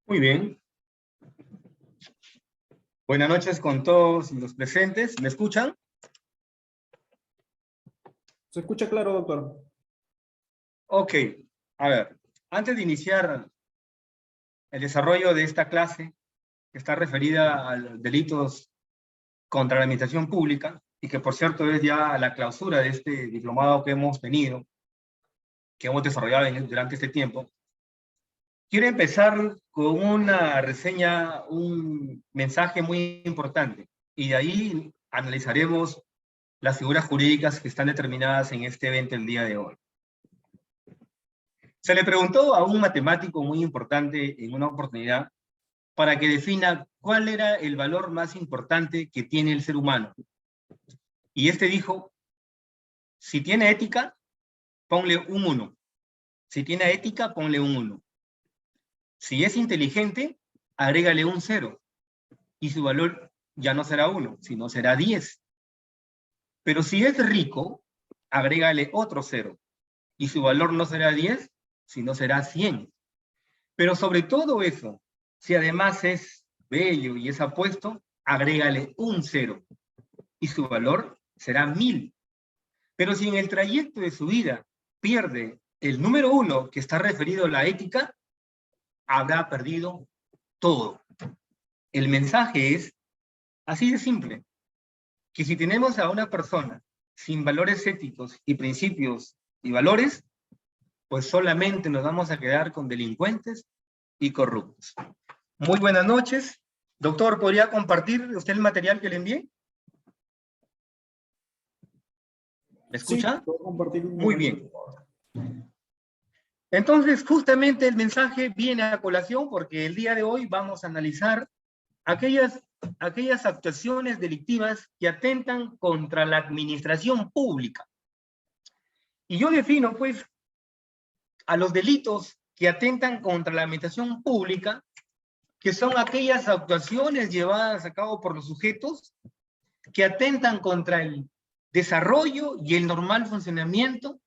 Muy bien. Buenas noches con todos los presentes. ¿Me escuchan? Se escucha claro, doctor. Ok. A ver, antes de iniciar el desarrollo de esta clase, que está referida a los delitos contra la administración pública, y que por cierto es ya la clausura de este diplomado que hemos tenido, que hemos desarrollado durante este tiempo, quiero empezar con una reseña, un mensaje muy importante, y de ahí analizaremos las figuras jurídicas que están determinadas en este evento el día de hoy. Se le preguntó a un matemático muy importante en una oportunidad para que defina cuál era el valor más importante que tiene el ser humano. Y este dijo, si tiene ética, ponle un 1. Si tiene ética, ponle un 1. Si es inteligente, agrégale un 0. Y su valor ya no será 1, sino será 10. Pero si es rico, agrégale otro 0. Y su valor no será 10, sino será 100. Pero sobre todo eso, si además es bello y es apuesto, agrégale un 0. Y su valor será 1000. Pero si en el trayecto de su vida pierde el número 1, que está referido a la ética, habrá perdido todo. El mensaje es así de simple, que si tenemos a una persona sin valores éticos y principios y valores, pues solamente nos vamos a quedar con delincuentes y corruptos. Muy buenas noches. Doctor, ¿podría compartir usted el material que le envié? ¿Me escucha? Sí, puedo compartir un Muy momento, bien. por favor. Entonces, justamente el mensaje viene a colación porque el día de hoy vamos a analizar aquellas actuaciones delictivas que atentan contra la administración pública. Y yo defino, pues, a los delitos que atentan contra la administración pública, que son aquellas actuaciones llevadas a cabo por los sujetos que atentan contra el desarrollo y el normal funcionamiento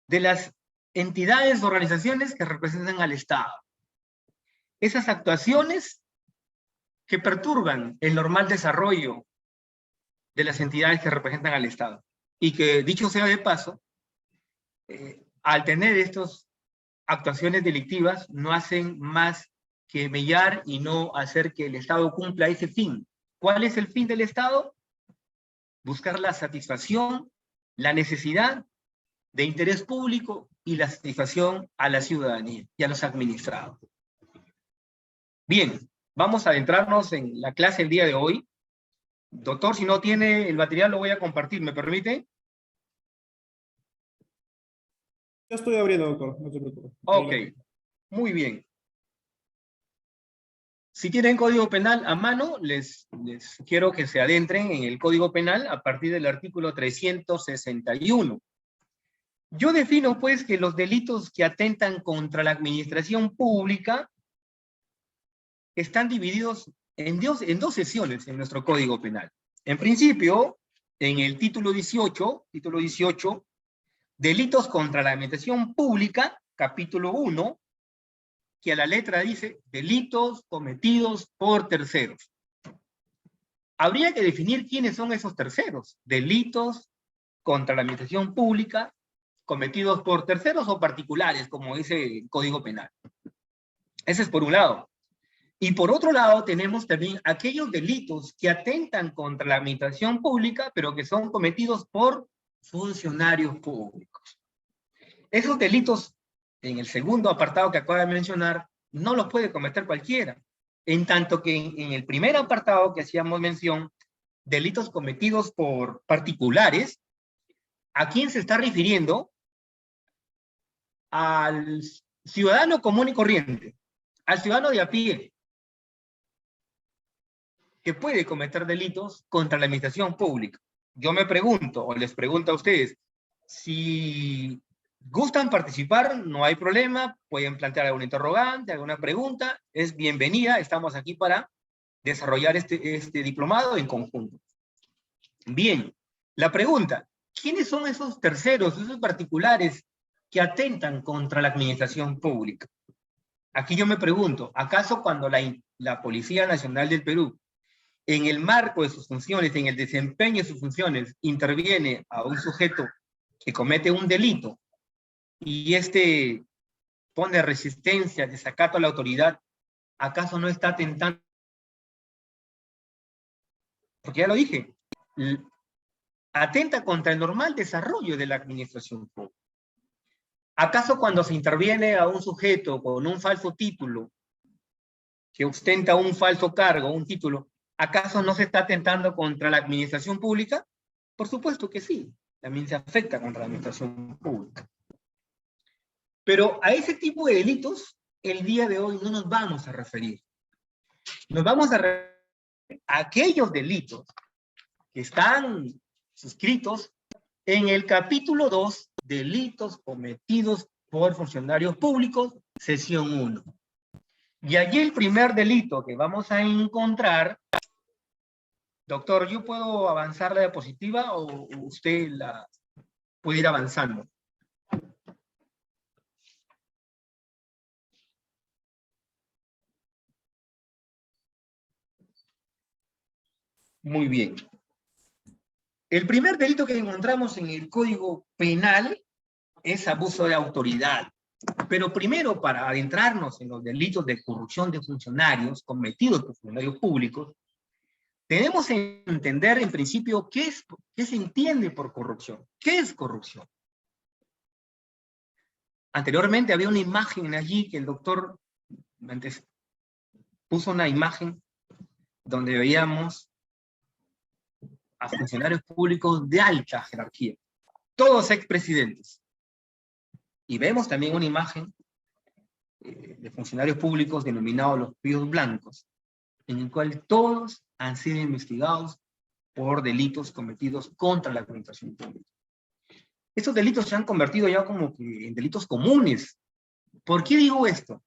de las entidades o organizaciones que representan al Estado. Esas actuaciones que perturban el normal desarrollo de las entidades que representan al Estado. Y que, dicho sea de paso, al tener estas actuaciones delictivas, no hacen más que mellar y no hacer que el Estado cumpla ese fin. ¿Cuál es el fin del Estado? Buscar la satisfacción, la necesidad de interés público y la satisfacción a la ciudadanía y a los administrados. Bien, vamos a adentrarnos en la clase el día de hoy. Doctor, si no tiene el material lo voy a compartir, ¿me permite? Ya estoy abriendo, doctor, no se preocupe. Ok, muy bien. Si tienen código penal a mano, les quiero que se adentren en el código penal a partir del artículo 361. Yo defino, pues, que los delitos que atentan contra la administración pública están divididos en dos sesiones en nuestro Código Penal. En principio, en el título 18, delitos contra la administración pública, capítulo 1, que a la letra dice delitos cometidos por terceros. Habría que definir quiénes son esos terceros. Delitos contra la administración pública cometidos por terceros o particulares, como dice el Código Penal. Ese es por un lado. Y por otro lado, tenemos también aquellos delitos que atentan contra la administración pública, pero que son cometidos por funcionarios públicos. Esos delitos, en el segundo apartado que acabo de mencionar, no los puede cometer cualquiera. En tanto que en el primer apartado que hacíamos mención, delitos cometidos por particulares, ¿a quién se está refiriendo? Al ciudadano común y corriente, al ciudadano de a pie, que puede cometer delitos contra la administración pública. Yo me pregunto, o les pregunto a ustedes, si gustan participar, no hay problema, pueden plantear alguna interrogante, alguna pregunta, es bienvenida, estamos aquí para desarrollar este diplomado en conjunto. Bien, la pregunta, ¿quiénes son esos terceros, esos particulares que atentan contra la administración pública? Aquí yo me pregunto, ¿acaso cuando la Policía Nacional del Perú, en el marco de sus funciones, en el desempeño de sus funciones, interviene a un sujeto que comete un delito y este pone resistencia, desacato a la autoridad, ¿acaso no está atentando? Porque ya lo dije, atenta contra el normal desarrollo de la administración pública. ¿Acaso cuando se interviene a un sujeto con un falso título, que ostenta un falso cargo, un título, ¿acaso no se está atentando contra la administración pública? Por supuesto que sí, también se afecta contra la administración pública. Pero a ese tipo de delitos, el día de hoy no nos vamos a referir. Nos vamos a referir a aquellos delitos que están suscritos en el capítulo 2, delitos cometidos por funcionarios públicos, sesión 1. Y allí el primer delito que vamos a encontrar, doctor, ¿yo puedo avanzar la diapositiva o usted la puede ir avanzando? Muy bien. El primer delito que encontramos en el Código Penal es abuso de autoridad. Pero primero, para adentrarnos en los delitos de corrupción de funcionarios cometidos por funcionarios públicos, tenemos que entender en principio qué se entiende por corrupción. ¿Qué es corrupción? Anteriormente había una imagen allí que el doctor antes puso una imagen donde veíamos a funcionarios públicos de alta jerarquía, todos expresidentes. Y vemos también una imagen de funcionarios públicos denominados los píos blancos, en el cual todos han sido investigados por delitos cometidos contra la administración pública. Estos delitos se han convertido ya como que en delitos comunes. ¿Por qué digo esto?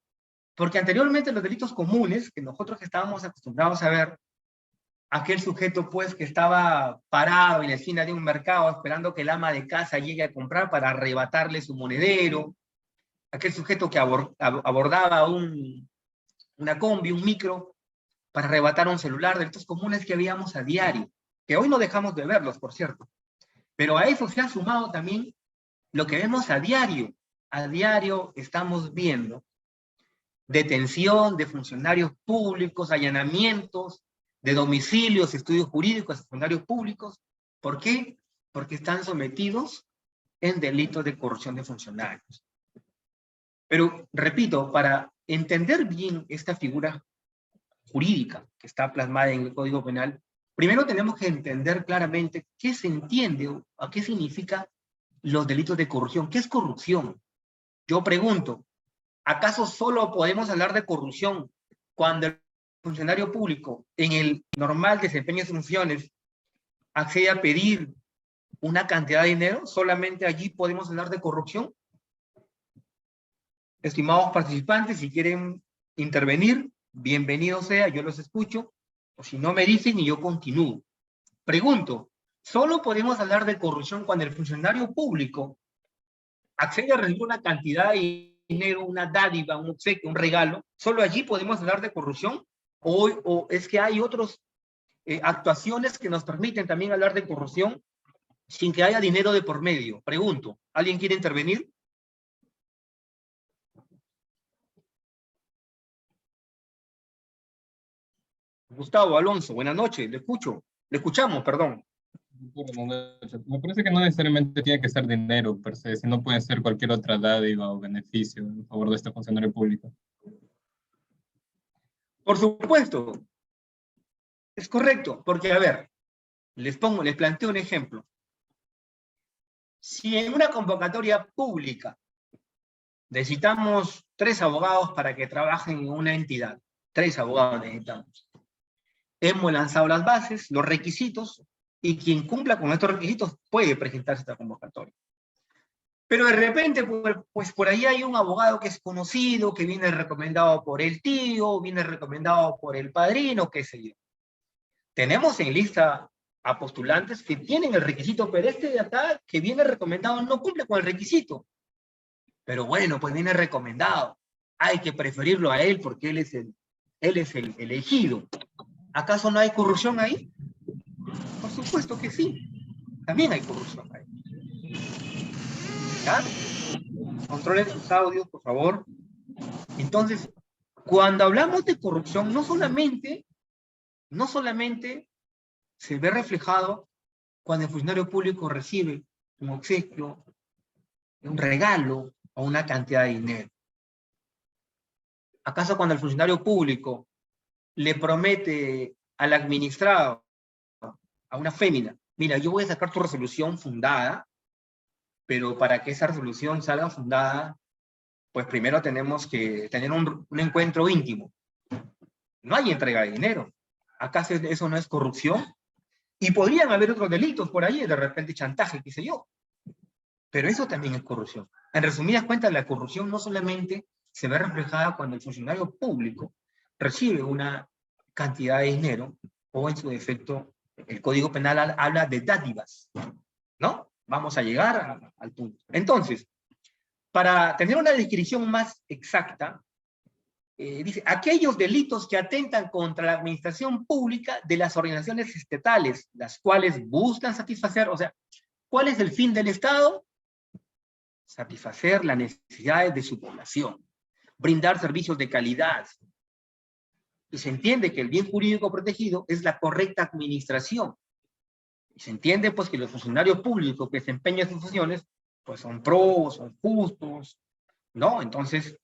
Porque anteriormente los delitos comunes, que nosotros estábamos acostumbrados a ver, aquel sujeto pues que estaba parado en la esquina de un mercado esperando que el ama de casa llegue a comprar para arrebatarle su monedero, aquel sujeto que abordaba una combi, un micro, para arrebatar un celular, delitos comunes que veíamos a diario, que hoy no dejamos de verlos, por cierto. Pero a eso se ha sumado también lo que vemos a diario. A diario estamos viendo detención de funcionarios públicos, allanamientos de domicilios, estudios jurídicos de funcionarios públicos. ¿Por qué? Porque están sometidos en delitos de corrupción de funcionarios. Pero, repito, para entender bien esta figura jurídica que está plasmada en el Código Penal, primero tenemos que entender claramente qué se entiende o a qué significa los delitos de corrupción. ¿Qué es corrupción? Yo pregunto, ¿acaso solo podemos hablar de corrupción cuando el funcionario público, en el normal desempeño de sus funciones, accede a pedir una cantidad de dinero? ¿Solamente allí podemos hablar de corrupción? Estimados participantes, si quieren intervenir, bienvenido sea, yo los escucho, o si no me dicen y yo continúo. Pregunto, ¿solo podemos hablar de corrupción cuando el funcionario público accede a recibir una cantidad de dinero, una dádiva, un obsequio, un regalo? ¿Solo allí podemos hablar de corrupción? ¿O es que hay otras actuaciones que nos permiten también hablar de corrupción sin que haya dinero de por medio? Pregunto, ¿alguien quiere intervenir? Gustavo Alonso, buenas noches, le escuchamos, perdón. Me parece que no necesariamente tiene que ser dinero per se, sino puede ser cualquier otra dádiva o beneficio en favor de este funcionario público. Por supuesto, es correcto, porque a ver, les planteo un ejemplo. Si en una convocatoria pública necesitamos 3 abogados para que trabajen en una entidad, 3 abogados necesitamos. Hemos lanzado las bases, los requisitos, y quien cumpla con estos requisitos puede presentarse a esta convocatoria. Pero de repente, pues por ahí hay un abogado que es conocido, que viene recomendado por el tío, viene recomendado por el padrino, qué sé yo. Tenemos en lista a postulantes que tienen el requisito, pero este de acá, que viene recomendado, no cumple con el requisito. Pero bueno, pues viene recomendado. hay que preferirlo a él porque él es el elegido. ¿Acaso no hay corrupción ahí? Por supuesto que sí. También hay corrupción ahí. ¿Ya? Controlen sus audios, por favor. Entonces, cuando hablamos de corrupción, no solamente se ve reflejado cuando el funcionario público recibe un obsequio, un regalo o una cantidad de dinero. ¿Acaso cuando el funcionario público le promete al administrado, a una fémina, mira, yo voy a sacar tu resolución fundada, pero para que esa resolución salga fundada, pues primero tenemos que tener un encuentro íntimo? No hay entrega de dinero. ¿Acaso eso no es corrupción? Y podrían haber otros delitos por ahí, de repente chantaje, qué sé yo. Pero eso también es corrupción. En resumidas cuentas, la corrupción no solamente se ve reflejada cuando el funcionario público recibe una cantidad de dinero, o en su defecto, el Código Penal habla de dádivas, ¿no? Vamos a llegar al punto. Entonces, para tener una descripción más exacta, dice, aquellos delitos que atentan contra la administración pública de las organizaciones estatales, las cuales buscan satisfacer, o sea, ¿cuál es el fin del Estado? Satisfacer las necesidades de su población, brindar servicios de calidad. Y se entiende que el bien jurídico protegido es la correcta administración. Y se entiende pues que los funcionarios públicos que desempeñan sus funciones pues son pros, son justos, ¿no? Entonces,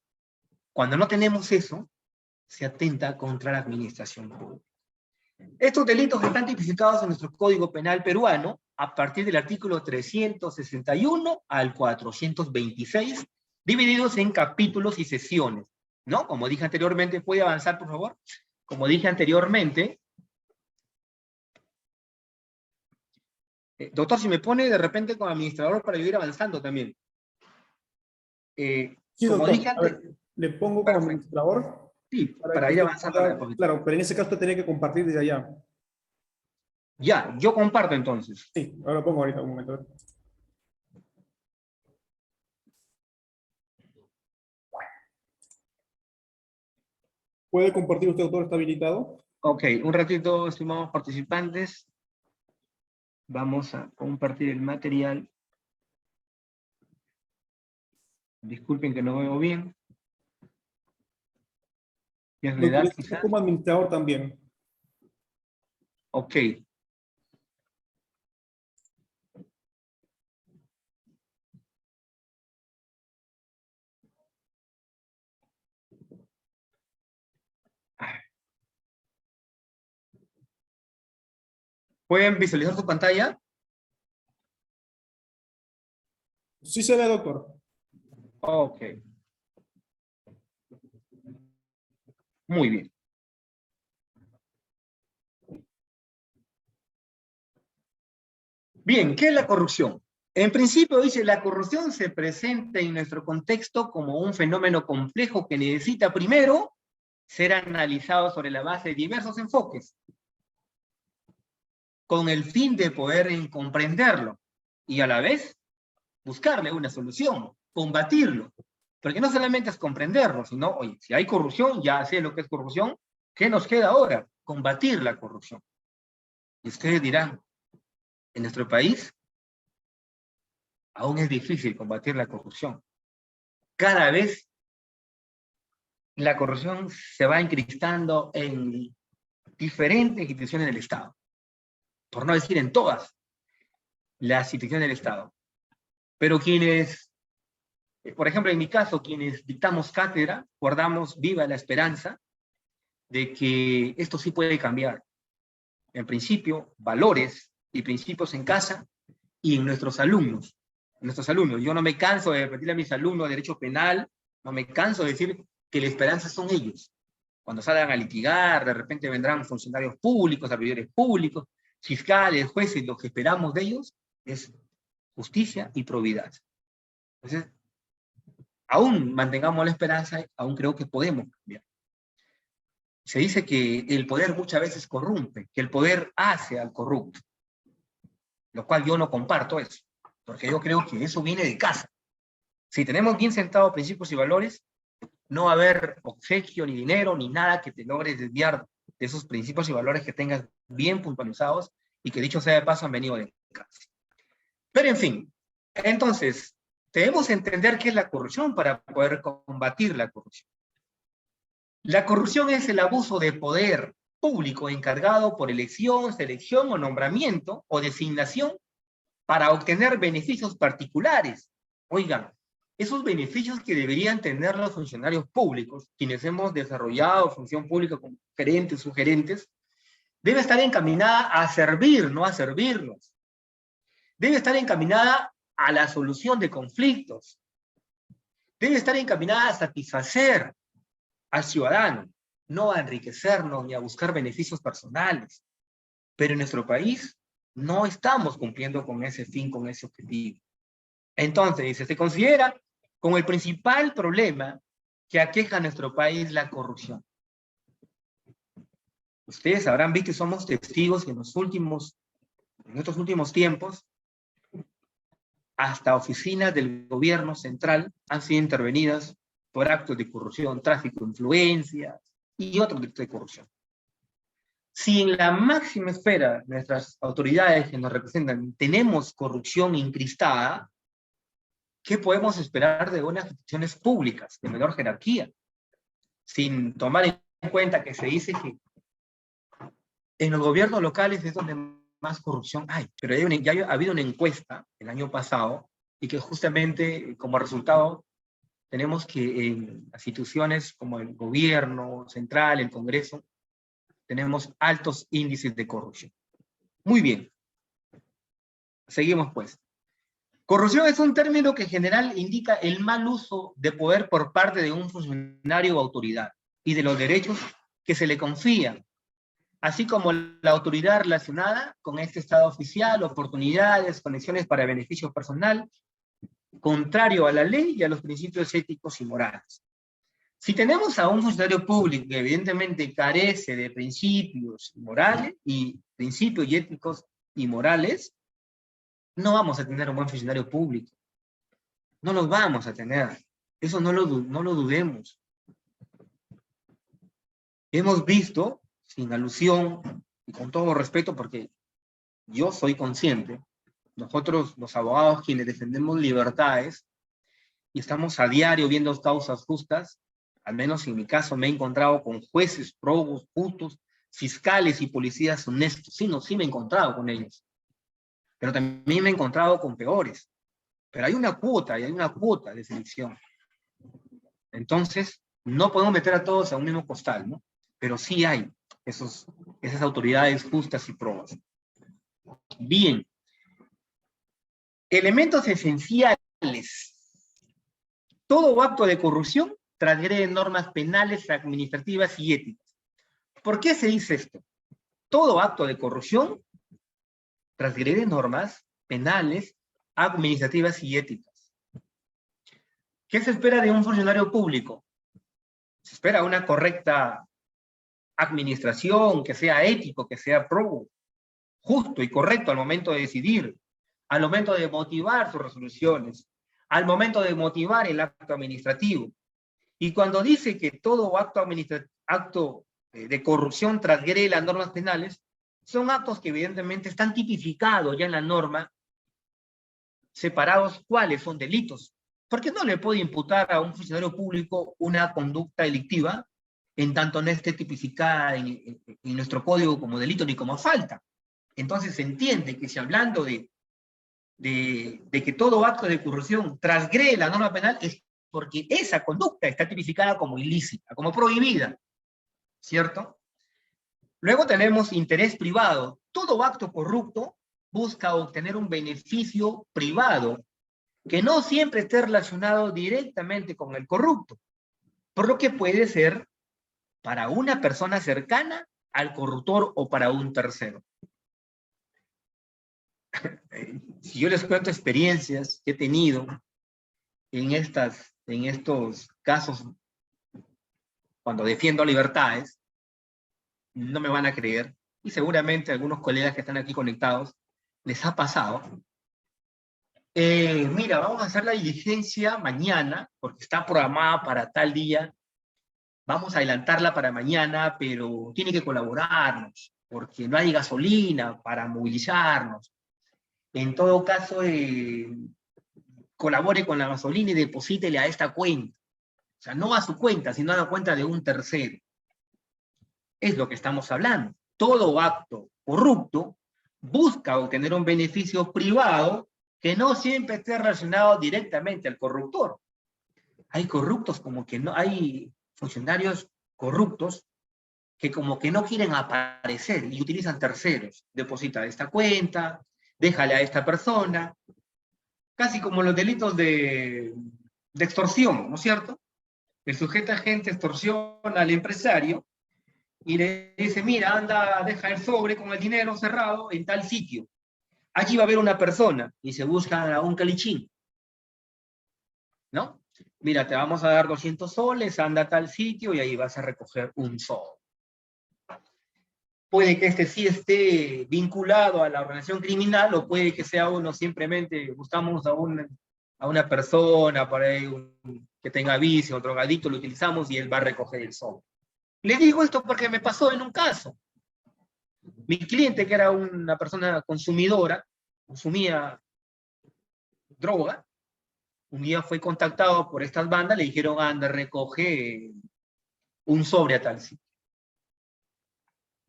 cuando no tenemos eso, se atenta contra la administración pública. Estos delitos están tipificados en nuestro Código Penal peruano a partir del artículo 361 al 426, divididos en capítulos y sesiones, ¿no? Como dije anteriormente, ¿puede avanzar, por favor? Como dije anteriormente, doctor, si me pone de repente como administrador para yo ir avanzando también. Sí, como doctor. dije antes, ¿Le pongo como administrador? sí, para ir avanzando. Claro, pero en ese caso tenía que compartir desde allá. Ya, yo comparto entonces. Sí, ahora lo pongo ahorita un momento. ¿Puede compartir usted, doctor? ¿Está habilitado? Ok, un ratito, estimados participantes. Vamos a compartir el material. Disculpen que no veo bien. ¿Ya es la edad, Doctor, quizás? como administrador también. Ok. ¿Pueden visualizar su pantalla? Sí se ve, doctor. Ok. Muy bien. Bien, ¿qué es la corrupción? En principio dice, la corrupción se presenta en nuestro contexto como un fenómeno complejo que necesita primero ser analizado sobre la base de diversos enfoques, con el fin de poder comprenderlo y a la vez buscarle una solución, combatirlo. Porque no solamente es comprenderlo, sino, oye, si hay corrupción, ya sé lo que es corrupción, ¿qué nos queda ahora? Combatir la corrupción. Y ustedes dirán, en nuestro país aún es difícil combatir la corrupción. Cada vez la corrupción se va encristando en diferentes instituciones del Estado, por no decir en todas las instituciones del Estado. Pero quienes, por ejemplo, en mi caso, quienes dictamos cátedra, guardamos viva la esperanza de que esto sí puede cambiar. En principio, valores y principios en casa y en nuestros alumnos. Yo no me canso de repetirle a mis alumnos de derecho penal, no me canso de decir que la esperanza son ellos. Cuando salgan a litigar, de repente vendrán funcionarios públicos, servidores públicos, fiscales, jueces, lo que esperamos de ellos es justicia y probidad. Entonces, aún mantengamos la esperanza, aún creo que podemos cambiar. Se dice que el poder muchas veces corrompe, que el poder hace al corrupto, lo cual yo no comparto eso, porque yo creo que eso viene de casa. Si tenemos bien sentados principios y valores, no va a haber obsequio, ni dinero, ni nada que te logre desviar de esos principios y valores que tengas bien puntualizados y que, dicho sea de paso, han venido de casa. Pero en fin, entonces, debemos entender qué es la corrupción para poder combatir la corrupción. La corrupción es el abuso de poder público encargado por elección, selección o nombramiento o designación para obtener beneficios particulares. Oigan, esos beneficios que deberían tener los funcionarios públicos, quienes hemos desarrollado función pública como gerentes, sugerentes, debe estar encaminada a servir, no a servirnos. Debe estar encaminada a la solución de conflictos. Debe estar encaminada a satisfacer al ciudadano, no a enriquecernos ni a buscar beneficios personales. Pero en nuestro país no estamos cumpliendo con ese fin, con ese objetivo. Entonces, dice, se considera como el principal problema que aqueja a nuestro país la corrupción. Ustedes habrán visto y somos testigos que en estos últimos tiempos, hasta oficinas del gobierno central han sido intervenidas por actos de corrupción, tráfico de influencias y otros delitos de corrupción. Si en la máxima esfera nuestras autoridades que nos representan tenemos corrupción incristada, ¿qué podemos esperar de unas instituciones públicas de menor jerarquía? Sin tomar en cuenta que se dice que en los gobiernos locales es donde más corrupción hay, pero ya ha habido una encuesta el año pasado y que justamente como resultado tenemos que en instituciones como el gobierno central, el Congreso, tenemos altos índices de corrupción. Muy bien. Seguimos pues. Corrupción es un término que en general indica el mal uso de poder por parte de un funcionario o autoridad y de los derechos que se le confían, así como la autoridad relacionada con este estado oficial, oportunidades, conexiones para beneficio personal, contrario a la ley y a los principios éticos y morales. Si tenemos a un funcionario público que evidentemente carece de principios morales y principios éticos y morales, no vamos a tener un buen funcionario público. No los vamos a tener. Eso no lo dudemos. Hemos visto, sin alusión y con todo respeto, porque yo soy consciente, nosotros los abogados quienes defendemos libertades y estamos a diario viendo causas justas, al menos en mi caso me he encontrado con jueces probos, justos, fiscales y policías honestos. Sí me he encontrado con ellos. Pero también me he encontrado con peores. Pero hay una cuota de selección. Entonces, no podemos meter a todos a un mismo costal, ¿no? Pero sí hay esas autoridades justas y probas. Bien. Elementos esenciales. Todo acto de corrupción transgrede normas penales, administrativas y éticas. ¿Por qué se dice esto? Todo acto de corrupción transgrede normas penales, administrativas y éticas. ¿Qué se espera de un funcionario público? Se espera una correcta administración, que sea ético, que sea probo, justo y correcto al momento de decidir, al momento de motivar sus resoluciones, al momento de motivar el acto administrativo. Y cuando dice que todo acto de corrupción transgrede las normas penales, son actos que evidentemente están tipificados ya en la norma, separados cuáles son delitos. Porque no le puede imputar a un funcionario público una conducta delictiva en tanto no esté tipificada en nuestro código como delito ni como falta. Entonces se entiende que si hablando de que todo acto de corrupción transgrede la norma penal es porque esa conducta está tipificada como ilícita, como prohibida, ¿cierto? Luego tenemos interés privado. Todo acto corrupto busca obtener un beneficio privado que no siempre esté relacionado directamente con el corrupto, por lo que puede ser para una persona cercana al corruptor o para un tercero. Si yo les cuento experiencias que he tenido en estos casos, cuando defiendo libertades, no me van a creer, y seguramente algunos colegas que están aquí conectados les ha pasado. Mira, vamos a hacer la diligencia mañana, porque está programada para tal día, vamos a adelantarla para mañana, pero tiene que colaborarnos, porque no hay gasolina para movilizarnos. En todo caso, colabore con la gasolina y deposítele a esta cuenta. O sea, no a su cuenta, sino a la cuenta de un tercero. Es lo que estamos hablando. Todo acto corrupto busca obtener un beneficio privado que no siempre esté relacionado directamente al corruptor. Hay corruptos como que no, hay funcionarios corruptos que como que no quieren aparecer y utilizan terceros. Deposita a esta cuenta, déjale a esta persona, casi como los delitos de extorsión, ¿no es cierto? El sujeto agente extorsiona al empresario y le dice, mira, anda, deja el sobre con el dinero cerrado en tal sitio. Allí va a haber una persona y se busca a un calichín, ¿no? Mira, te vamos a dar 200 soles, anda a tal sitio y ahí vas a recoger un sobre. Puede que este sí esté vinculado a la organización criminal o puede que sea uno simplemente, buscamos a una persona para que tenga vicio o drogadicto, lo utilizamos y él va a recoger el sobre. Le digo esto porque me pasó en un caso. Mi cliente, que era una persona consumidora, consumía droga, un día fue contactado por estas bandas, le dijeron, anda, recoge un sobre a tal sitio.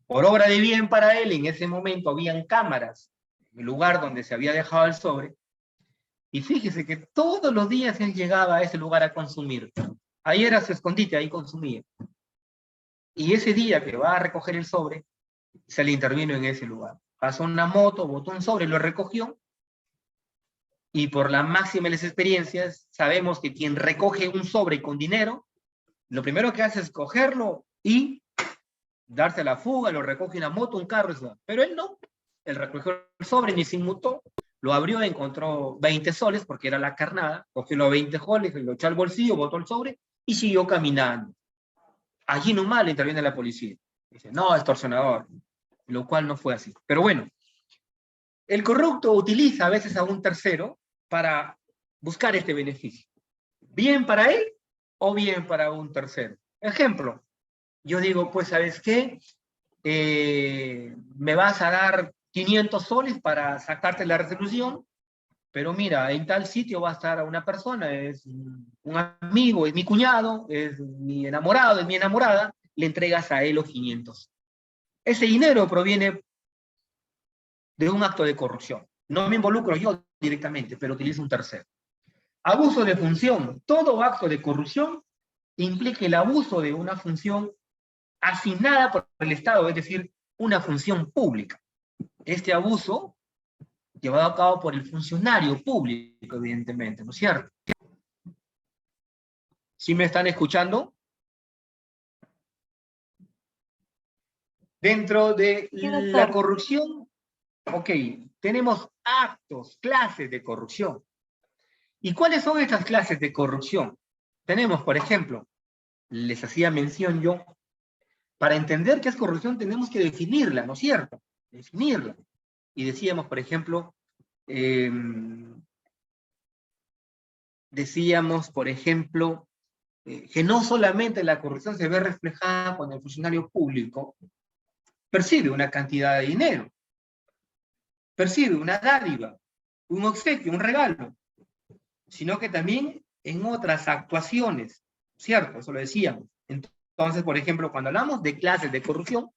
Por obra de bien para él, en ese momento habían cámaras en el lugar donde se había dejado el sobre, y fíjese que todos los días él llegaba a ese lugar a consumir. Ahí era su escondite, ahí consumía. Y ese día que va a recoger el sobre, se le intervino en ese lugar. Pasó una moto, botó un sobre, lo recogió, y por la máxima de las experiencias, sabemos que quien recoge un sobre con dinero, lo primero que hace es cogerlo y darse a la fuga, lo recoge una moto, un carro, eso. Pero él no. Él recogió el sobre, ni se inmutó, lo abrió, encontró 20 soles, porque era la carnada, cogió los 20 soles, lo echó al bolsillo, botó el sobre, y siguió caminando. Allí nomás le interviene la policía. Dice, no, extorsionador. Lo cual no fue así. Pero bueno, el corrupto utiliza a veces a un tercero para buscar este beneficio. Bien para él o bien para un tercero. Ejemplo, yo digo, pues, ¿sabes qué? Me vas a dar 500 soles para sacarte la resolución, pero mira, en tal sitio va a estar una persona, es un amigo, es mi cuñado, es mi enamorado, es mi enamorada, le entregas a él los 500. Ese dinero proviene de un acto de corrupción. No me involucro yo directamente, pero utilizo un tercero. Abuso de función. Todo acto de corrupción implica el abuso de una función asignada por el Estado, es decir, una función pública. Este abuso llevado a cabo por el funcionario público, evidentemente, ¿no es cierto? ¿Sí me están escuchando? Dentro de la corrupción, ok, tenemos actos, clases de corrupción. ¿Y cuáles son estas clases de corrupción? Tenemos, por ejemplo, les hacía mención yo, para entender qué es corrupción tenemos que definirla, ¿no es cierto? Definirla. Y decíamos, por ejemplo, que no solamente la corrupción se ve reflejada cuando el funcionario público percibe una cantidad de dinero, percibe una dádiva, un obsequio, un regalo, sino que también en otras actuaciones, ¿cierto? Eso lo decíamos. Entonces, por ejemplo, cuando hablamos de clases de corrupción,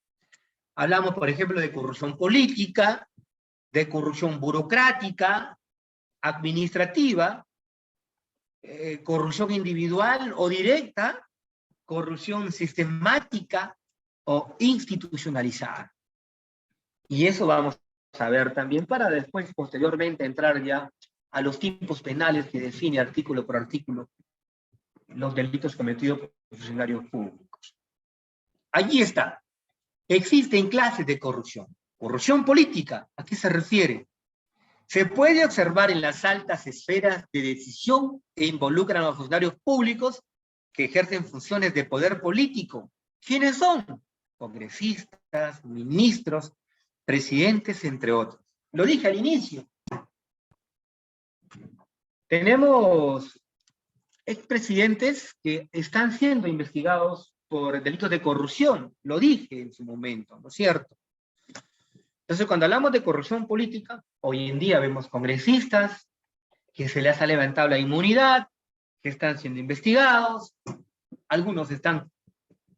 hablamos, por ejemplo, de corrupción política, de corrupción burocrática, administrativa, corrupción individual o directa, corrupción sistemática o institucionalizada. Y eso vamos a ver también para después, posteriormente, entrar ya a los tipos penales que define artículo por artículo los delitos cometidos por funcionarios públicos. Allí está. Existen clases de corrupción. Corrupción política, ¿a qué se refiere? Se puede observar en las altas esferas de decisión que involucran a los funcionarios públicos que ejercen funciones de poder político. ¿Quiénes son? Congresistas, ministros, presidentes, entre otros. Lo dije al inicio. Tenemos expresidentes que están siendo investigados por delitos de corrupción, lo dije en su momento, ¿no es cierto? Entonces, cuando hablamos de corrupción política, hoy en día vemos congresistas que se les ha levantado la inmunidad, que están siendo investigados, algunos están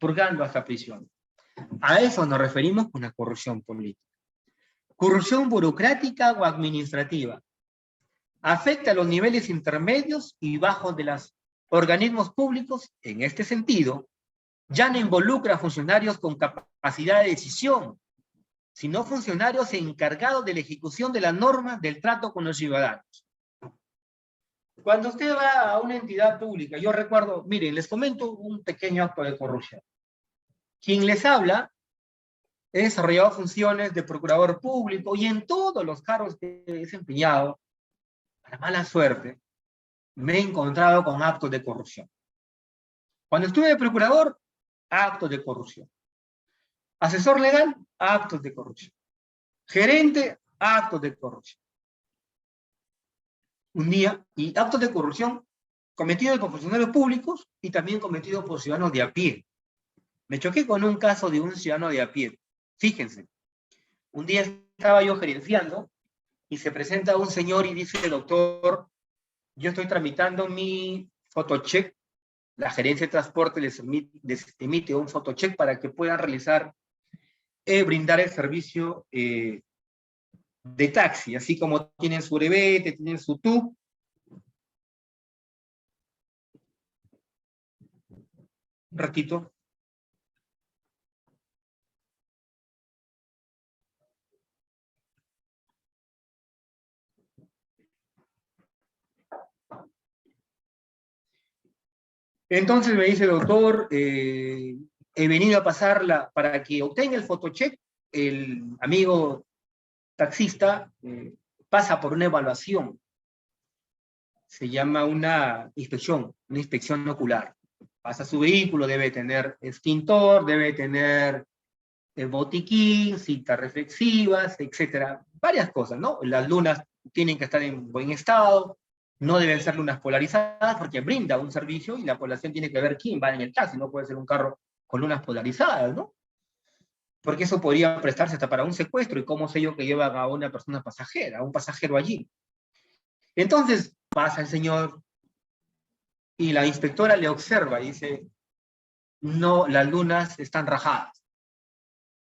purgando hasta prisión. A eso nos referimos con la corrupción política. Corrupción burocrática o administrativa. Afecta a los niveles intermedios y bajos de los organismos públicos. En este sentido, ya no involucra a funcionarios con capacidad de decisión, sino funcionarios encargados de la ejecución de las normas del trato con los ciudadanos. Cuando usted va a una entidad pública, yo recuerdo, miren, les comento un pequeño acto de corrupción. Quien les habla he desarrollado funciones de procurador público y en todos los cargos que he desempeñado, para mala suerte, me he encontrado con actos de corrupción. Cuando estuve de procurador, actos de corrupción. Asesor legal, actos de corrupción. Gerente, actos de corrupción. Un día, y actos de corrupción cometidos por funcionarios públicos y también cometidos por ciudadanos de a pie. Me choqué con un caso de un ciudadano de a pie. Fíjense, un día estaba yo gerenciando y se presenta un señor y dice, doctor, yo estoy tramitando mi fotocheck, la gerencia de transporte les emite un fotocheck para que puedan realizar, brindar el servicio de taxi, así como tienen su brevete, tienen su TUC. Un ratito. Entonces me dice, doctor, he venido a pasarla para que obtenga el fotocheck. El amigo taxista pasa por una evaluación. Se llama una inspección ocular. Pasa su vehículo, debe tener extintor, debe tener botiquín, cintas reflexivas, etcétera. Varias cosas, ¿no? Las lunas tienen que estar en buen estado, no deben ser lunas polarizadas porque brinda un servicio y la población tiene que ver quién va en el taxi, no puede ser un carro con lunas polarizadas, ¿no? Porque eso podría prestarse hasta para un secuestro y cómo sé yo que llevan a una persona pasajera, a un pasajero allí. Entonces pasa el señor y la inspectora le observa y dice, no, las lunas están rajadas.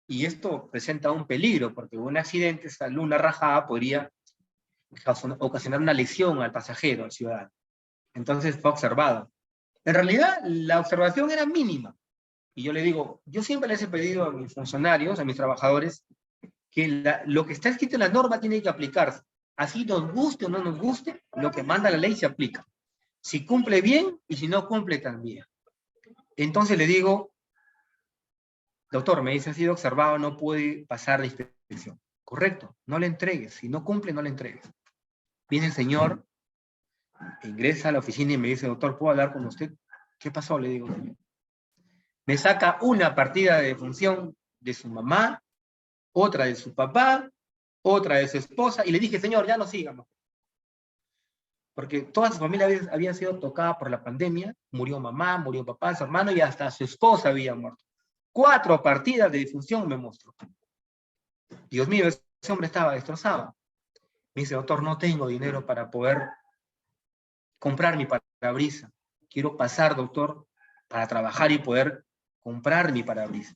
Y esto presenta un peligro porque un accidente, esta luna rajada podría ocasionar una lesión al pasajero, al ciudadano. Entonces fue observado. En realidad, la observación era mínima. Y yo le digo, yo siempre les he pedido a mis funcionarios, a mis trabajadores, que lo que está escrito en la norma tiene que aplicarse. Así nos guste o no nos guste, lo que manda la ley se aplica. Si cumple bien y si no cumple también. Entonces le digo, doctor, me dice, ha sido observado, no puede pasar de inspección. Correcto, no le entregues. Si no cumple, no le entregues. Viene el señor, ingresa a la oficina y me dice, doctor, ¿puedo hablar con usted? ¿Qué pasó? Le digo, señor. Me saca una partida de defunción de su mamá, otra de su papá, otra de su esposa, y le dije, señor, ya no sigamos. Porque toda su familia había sido tocada por la pandemia, murió mamá, murió papá, su hermano, y hasta su esposa había muerto. 4 partidas de defunción me mostró. Dios mío, ese hombre estaba destrozado. Me dice, doctor, no tengo dinero para poder comprar mi parabrisa. Quiero pasar, doctor, para trabajar y poder comprar mi parabrisa.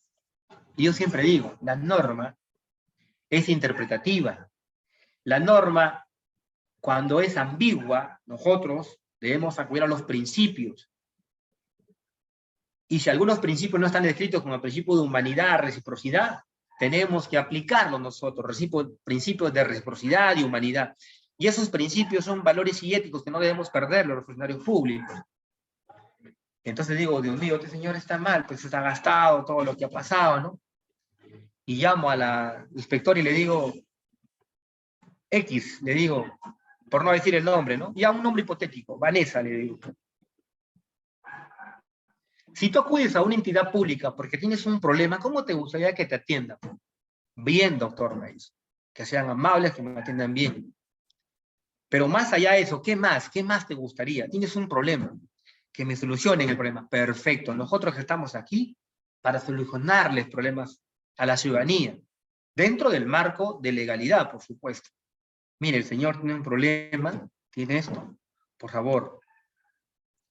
Y yo siempre digo, la norma es interpretativa. La norma, cuando es ambigua, nosotros debemos acudir a los principios. Y si algunos principios no están descritos como el principio de humanidad, reciprocidad, tenemos que aplicarlos nosotros, principios de reciprocidad y humanidad. Y esos principios son valores y éticos que no debemos perderlos los funcionarios públicos. Entonces digo, Dios mío, este señor está mal, pues está gastado todo lo que ha pasado, ¿no? Y llamo a la inspectora y le digo, X, le digo, por no decir el nombre, ¿no? Ya un nombre hipotético, Vanessa, le digo. Si tú acudes a una entidad pública porque tienes un problema, ¿cómo te gustaría que te atiendan? Bien, doctor, me dice. Que sean amables, que me atiendan bien. Pero más allá de eso, ¿qué más? ¿Qué más te gustaría? Tienes un problema. Que me solucionen el problema. Perfecto. Nosotros que estamos aquí, para solucionarles problemas a la ciudadanía, dentro del marco de legalidad, por supuesto. Mire, el señor tiene un problema, tiene esto, por favor,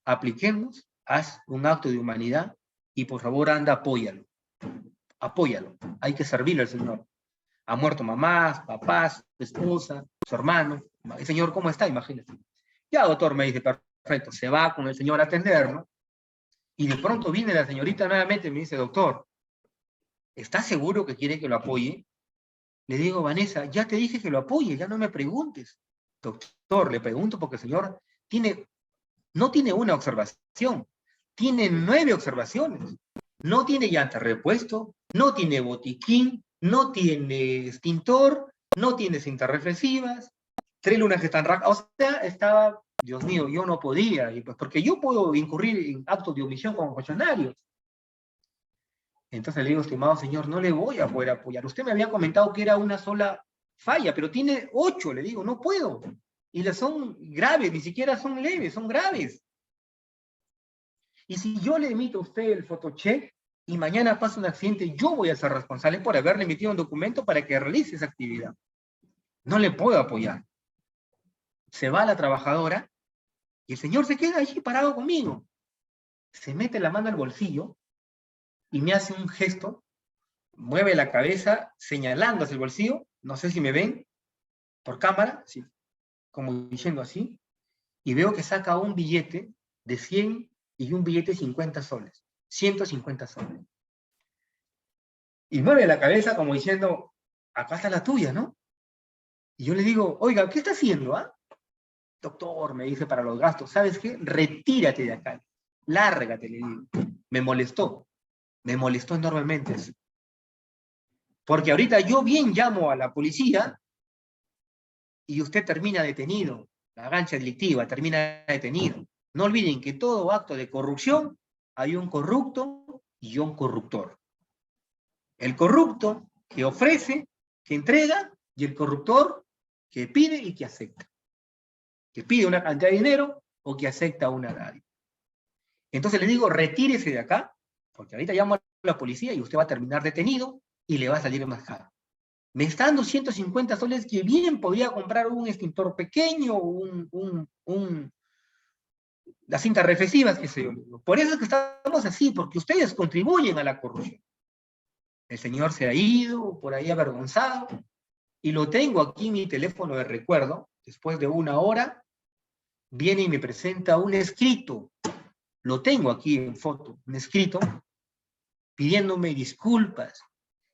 apliquemos, haz un acto de humanidad y por favor anda, apóyalo. Apóyalo, hay que servirle al señor. Ha muerto mamás, papás, su esposa, su hermano. El señor, ¿cómo está? Imagínate. Ya, doctor, me dice, perfecto, se va con el señor a atenderlo, y de pronto viene la señorita nuevamente y me dice, doctor, ¿estás seguro que quiere que lo apoye? Le digo, Vanessa, ya te dije que lo apoye, ya no me preguntes. Doctor, le pregunto porque el señor no tiene una observación, tiene 9 observaciones. No tiene llanta repuesto, no tiene botiquín, no tiene extintor, no tiene cintas reflexivas, 3 lunas que están rasgadas. O sea, estaba, Dios mío, yo no podía, y pues porque yo puedo incurrir en actos de omisión como funcionario. Entonces le digo, estimado señor, no le voy a poder apoyar. Usted me había comentado que era una sola falla, pero tiene 8, le digo, no puedo. Y las son graves, ni siquiera son leves, son graves. Y si yo le emito a usted el photocheck y mañana pasa un accidente, yo voy a ser responsable por haberle emitido un documento para que realice esa actividad. No le puedo apoyar. Se va la trabajadora y el señor se queda allí parado conmigo. Se mete la mano al bolsillo y me hace un gesto, mueve la cabeza señalando hacia el bolsillo, no sé si me ven, por cámara, sí, como diciendo así, y veo que saca un billete de 100 y un billete de 50 soles, 150 soles. Y mueve la cabeza como diciendo, acá está la tuya, ¿no? Y yo le digo, oiga, ¿qué está haciendo, ah? Doctor, me dice, para los gastos, ¿sabes qué? Retírate de acá, lárgate, le digo. Me molestó enormemente eso. Porque ahorita yo bien llamo a la policía y usted termina detenido, la gancha delictiva termina detenido. No olviden que todo acto de corrupción hay un corrupto y un corruptor. El corrupto que ofrece, que entrega, y el corruptor que pide y que acepta. Que pide una cantidad de dinero o que acepta una dádiva. Entonces le digo, retírese de acá, porque ahorita llamo a la policía y usted va a terminar detenido y le va a salir más caro. Me está dando 150 soles que bien podría comprar un extintor pequeño, las cintas reflexivas, qué sé yo. Por eso es que estamos así, porque ustedes contribuyen a la corrupción. El señor se ha ido por ahí avergonzado y lo tengo aquí en mi teléfono de recuerdo. Después de 1 hora, viene y me presenta un escrito. Lo tengo aquí en foto, un escrito pidiéndome disculpas.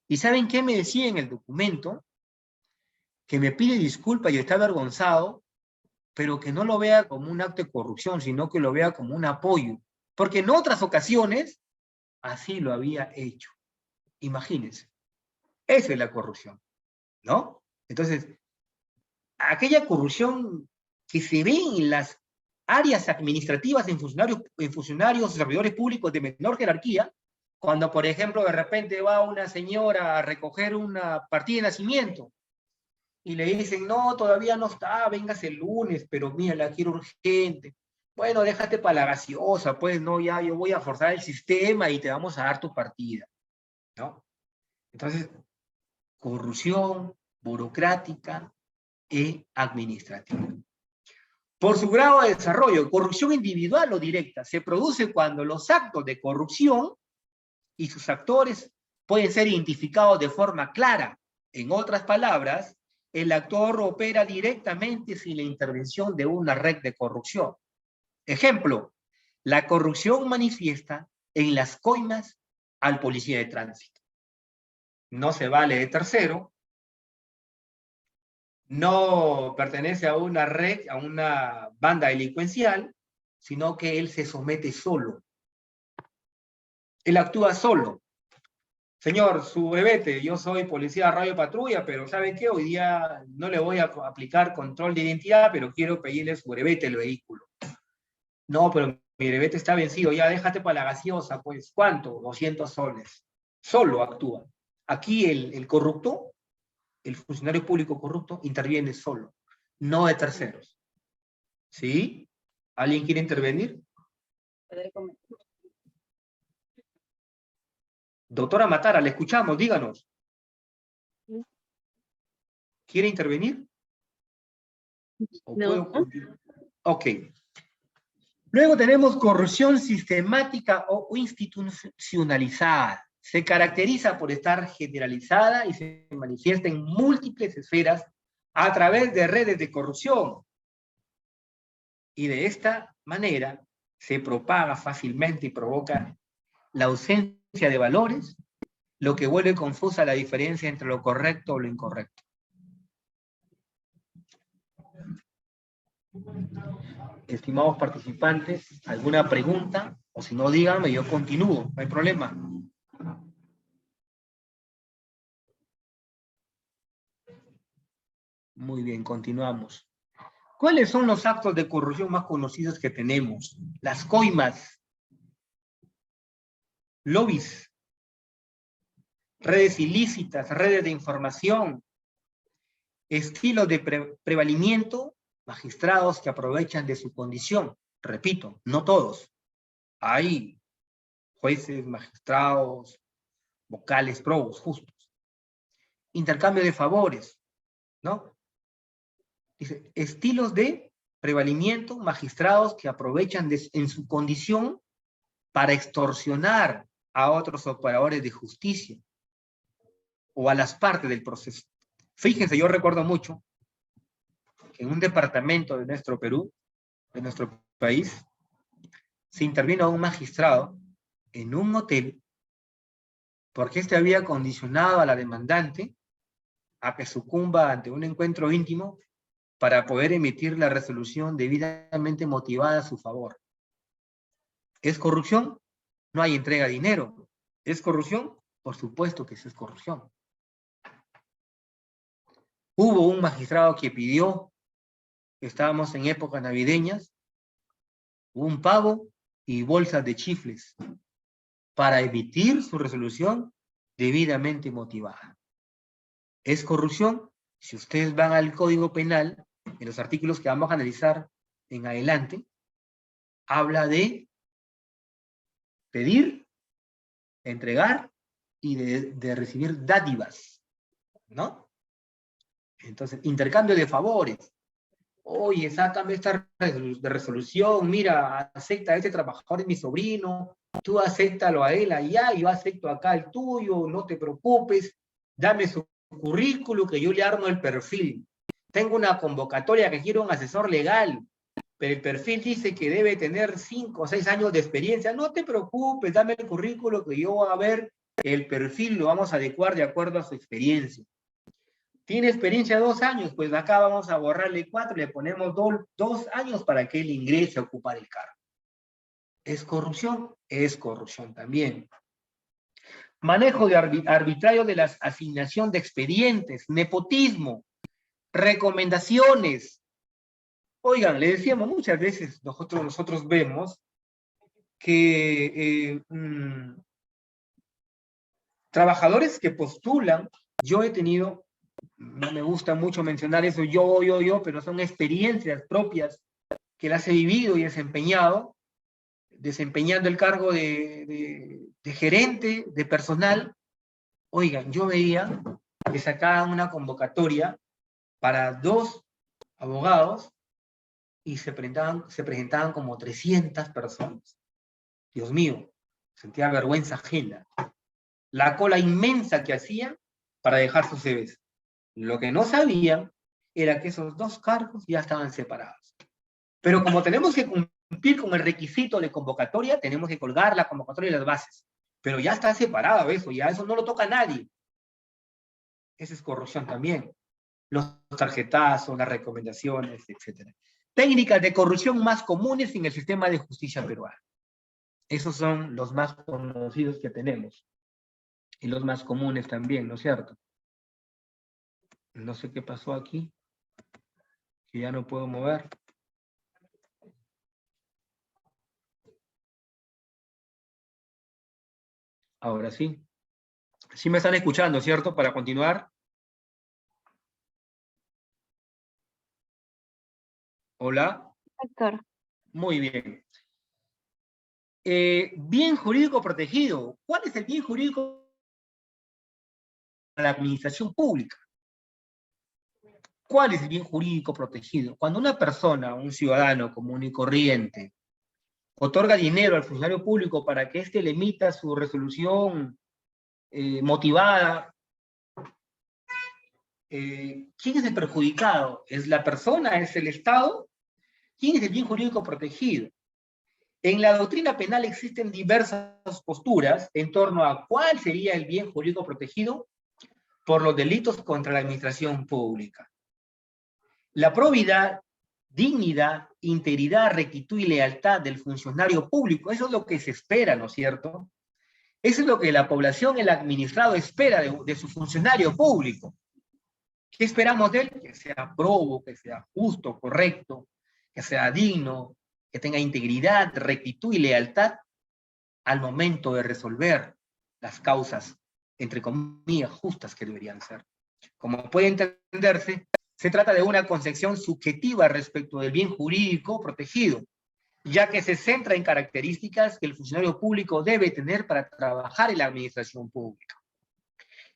¿Y saben qué me decía en el documento? Que me pide disculpas y está avergonzado, pero que no lo vea como un acto de corrupción, sino que lo vea como un apoyo. Porque en otras ocasiones así lo había hecho. Imagínense. Esa es la corrupción, ¿no? Entonces, aquella corrupción que se ve en las áreas administrativas en funcionarios servidores públicos de menor jerarquía, cuando, por ejemplo, de repente va una señora a recoger una partida de nacimiento y le dicen, no, todavía no está, véngase el lunes, pero mira, la quiero urgente. Bueno, déjate para la gaseosa, pues no, ya yo voy a forzar el sistema y te vamos a dar tu partida, ¿no? Entonces, corrupción burocrática e administrativa. Por su grado de desarrollo, corrupción individual o directa se produce cuando los actos de corrupción y sus actores pueden ser identificados de forma clara. En otras palabras, el actor opera directamente sin la intervención de una red de corrupción. Ejemplo, la corrupción manifiesta en las coimas al policía de tránsito. No se vale de tercero, no pertenece a una red, a una banda delincuencial, sino que él se somete solo. Él actúa solo. Señor, su brevete, yo soy policía de radio patrulla, pero ¿sabe qué? Hoy día no le voy a aplicar control de identidad, pero quiero pedirle su brevete el vehículo. No, pero mi brevete está vencido, ya déjate para la gaseosa, pues. ¿Cuánto? 200 soles. Solo actúa. Aquí el corrupto, el funcionario público corrupto, interviene solo, no de terceros. ¿Sí? ¿Alguien quiere intervenir? Doctora Matara, le escuchamos, díganos. ¿Quiere intervenir? ¿O No. puedo continuar? Ok. Luego tenemos corrupción sistemática o institucionalizada. Se caracteriza por estar generalizada y se manifiesta en múltiples esferas a través de redes de corrupción. Y de esta manera se propaga fácilmente y provoca la ausencia de valores, lo que vuelve confusa la diferencia entre lo correcto o lo incorrecto. Estimados participantes, ¿alguna pregunta? O si no, díganme, yo continúo, no hay problema. Muy bien, continuamos. ¿Cuáles son los actos de corrupción más conocidos que tenemos? Las coimas, lobbies, redes ilícitas, redes de información, estilos de prevalimiento, magistrados que aprovechan de su condición. Repito, no todos. Hay jueces, magistrados, vocales, probos, justos. Intercambio de favores, ¿no? Dice, estilos de prevalimiento, magistrados que aprovechan en su condición para extorsionar a otros operadores de justicia o a las partes del proceso. Fíjense, yo recuerdo mucho que en un departamento de nuestro Perú, de nuestro país, se intervino a un magistrado en un hotel porque este había condicionado a la demandante a que sucumba ante un encuentro íntimo para poder emitir la resolución debidamente motivada a su favor. ¿Es corrupción? No hay entrega de dinero. ¿Es corrupción? Por supuesto que sí es corrupción. Hubo un magistrado que pidió, estábamos en épocas navideñas, un pavo y bolsas de chifles para emitir su resolución debidamente motivada. ¿Es corrupción? Si ustedes van al Código Penal, en los artículos que vamos a analizar en adelante, habla de pedir, entregar y de recibir dádivas, ¿no? Entonces, intercambio de favores. Oye, sácame esta resolución, mira, acepta a este trabajador, es mi sobrino, tú acéptalo a él allá, yo acepto acá el tuyo, no te preocupes, dame su currículo que yo le armo el perfil. Tengo una convocatoria que quiero un asesor legal, pero el perfil dice que debe tener 5 o 6 años de experiencia. No te preocupes, dame el currículo que yo voy a ver el perfil, lo vamos a adecuar de acuerdo a su experiencia. ¿Tiene experiencia 2 años? Pues acá vamos a borrarle 4, le ponemos 2 años para que él ingrese a ocupar el cargo. ¿Es corrupción? Es corrupción también. Manejo de arbitrario de la asignación de expedientes, nepotismo, recomendaciones. Oigan, le decíamos muchas veces, nosotros vemos que trabajadores que postulan, yo he tenido, no me gusta mucho mencionar eso, yo, pero son experiencias propias que las he vivido y desempeñado, desempeñando el cargo de gerente, de personal. Oigan, yo veía que sacaban una convocatoria para 2 abogados y se presentaban como 300 personas. Dios mío, sentía vergüenza ajena. La cola inmensa que hacían para dejar sus CVs. Lo que no sabían era que esos 2 cargos ya estaban separados. Pero como tenemos que cumplir con el requisito de convocatoria, tenemos que colgar la convocatoria y las bases. Pero ya está separado eso, ya eso no lo toca a nadie. Esa es corrupción también. Los tarjetazos, las recomendaciones, etc. Técnicas de corrupción más comunes en el sistema de justicia peruano. Esos son los más conocidos que tenemos. Y los más comunes también, ¿no es cierto? No sé qué pasó aquí, que ya no puedo mover. Ahora sí. Sí me están escuchando, ¿cierto? Para continuar. Hola. Doctor. Muy bien. Bien jurídico protegido. ¿Cuál es el bien jurídico para la administración pública? ¿Cuál es el bien jurídico protegido? Cuando una persona, un ciudadano común y corriente, otorga dinero al funcionario público para que éste le emita su resolución motivada, ¿quién es el perjudicado? ¿Es la persona? ¿Es el Estado? ¿Quién es el bien jurídico protegido? En la doctrina penal existen diversas posturas en torno a cuál sería el bien jurídico protegido por los delitos contra la administración pública. La probidad, dignidad, integridad, rectitud y lealtad del funcionario público, eso es lo que se espera, ¿no es cierto? Eso es lo que la población, el administrado espera de su funcionario público. ¿Qué esperamos de él? Que sea probo, que sea justo, correcto, que sea digno, que tenga integridad, rectitud y lealtad al momento de resolver las causas, entre comillas, justas que deberían ser. Como puede entenderse, se trata de una concepción subjetiva respecto del bien jurídico protegido, ya que se centra en características que el funcionario público debe tener para trabajar en la administración pública.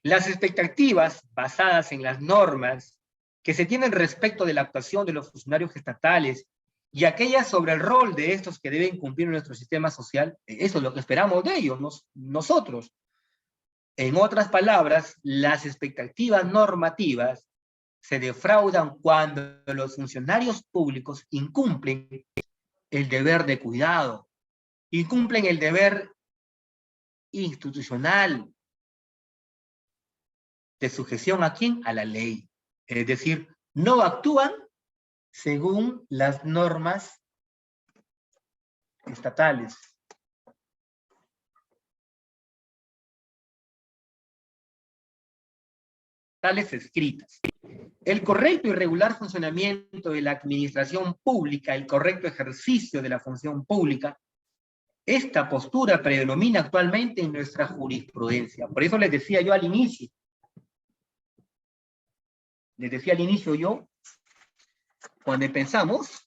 Las expectativas basadas en las normas que se tienen respecto de la actuación de los funcionarios estatales y aquellas sobre el rol de estos que deben cumplir nuestro sistema social, eso es lo que esperamos de ellos, nosotros. En otras palabras, las expectativas normativas se defraudan cuando los funcionarios públicos incumplen el deber de cuidado, incumplen el deber institucional de sujeción ¿a quién? A la ley. Es decir, no actúan según las normas estatales. Tales escritas. El correcto y regular funcionamiento de la administración pública, el correcto ejercicio de la función pública, esta postura predomina actualmente en nuestra jurisprudencia. Por eso les decía yo al inicio, cuando pensamos,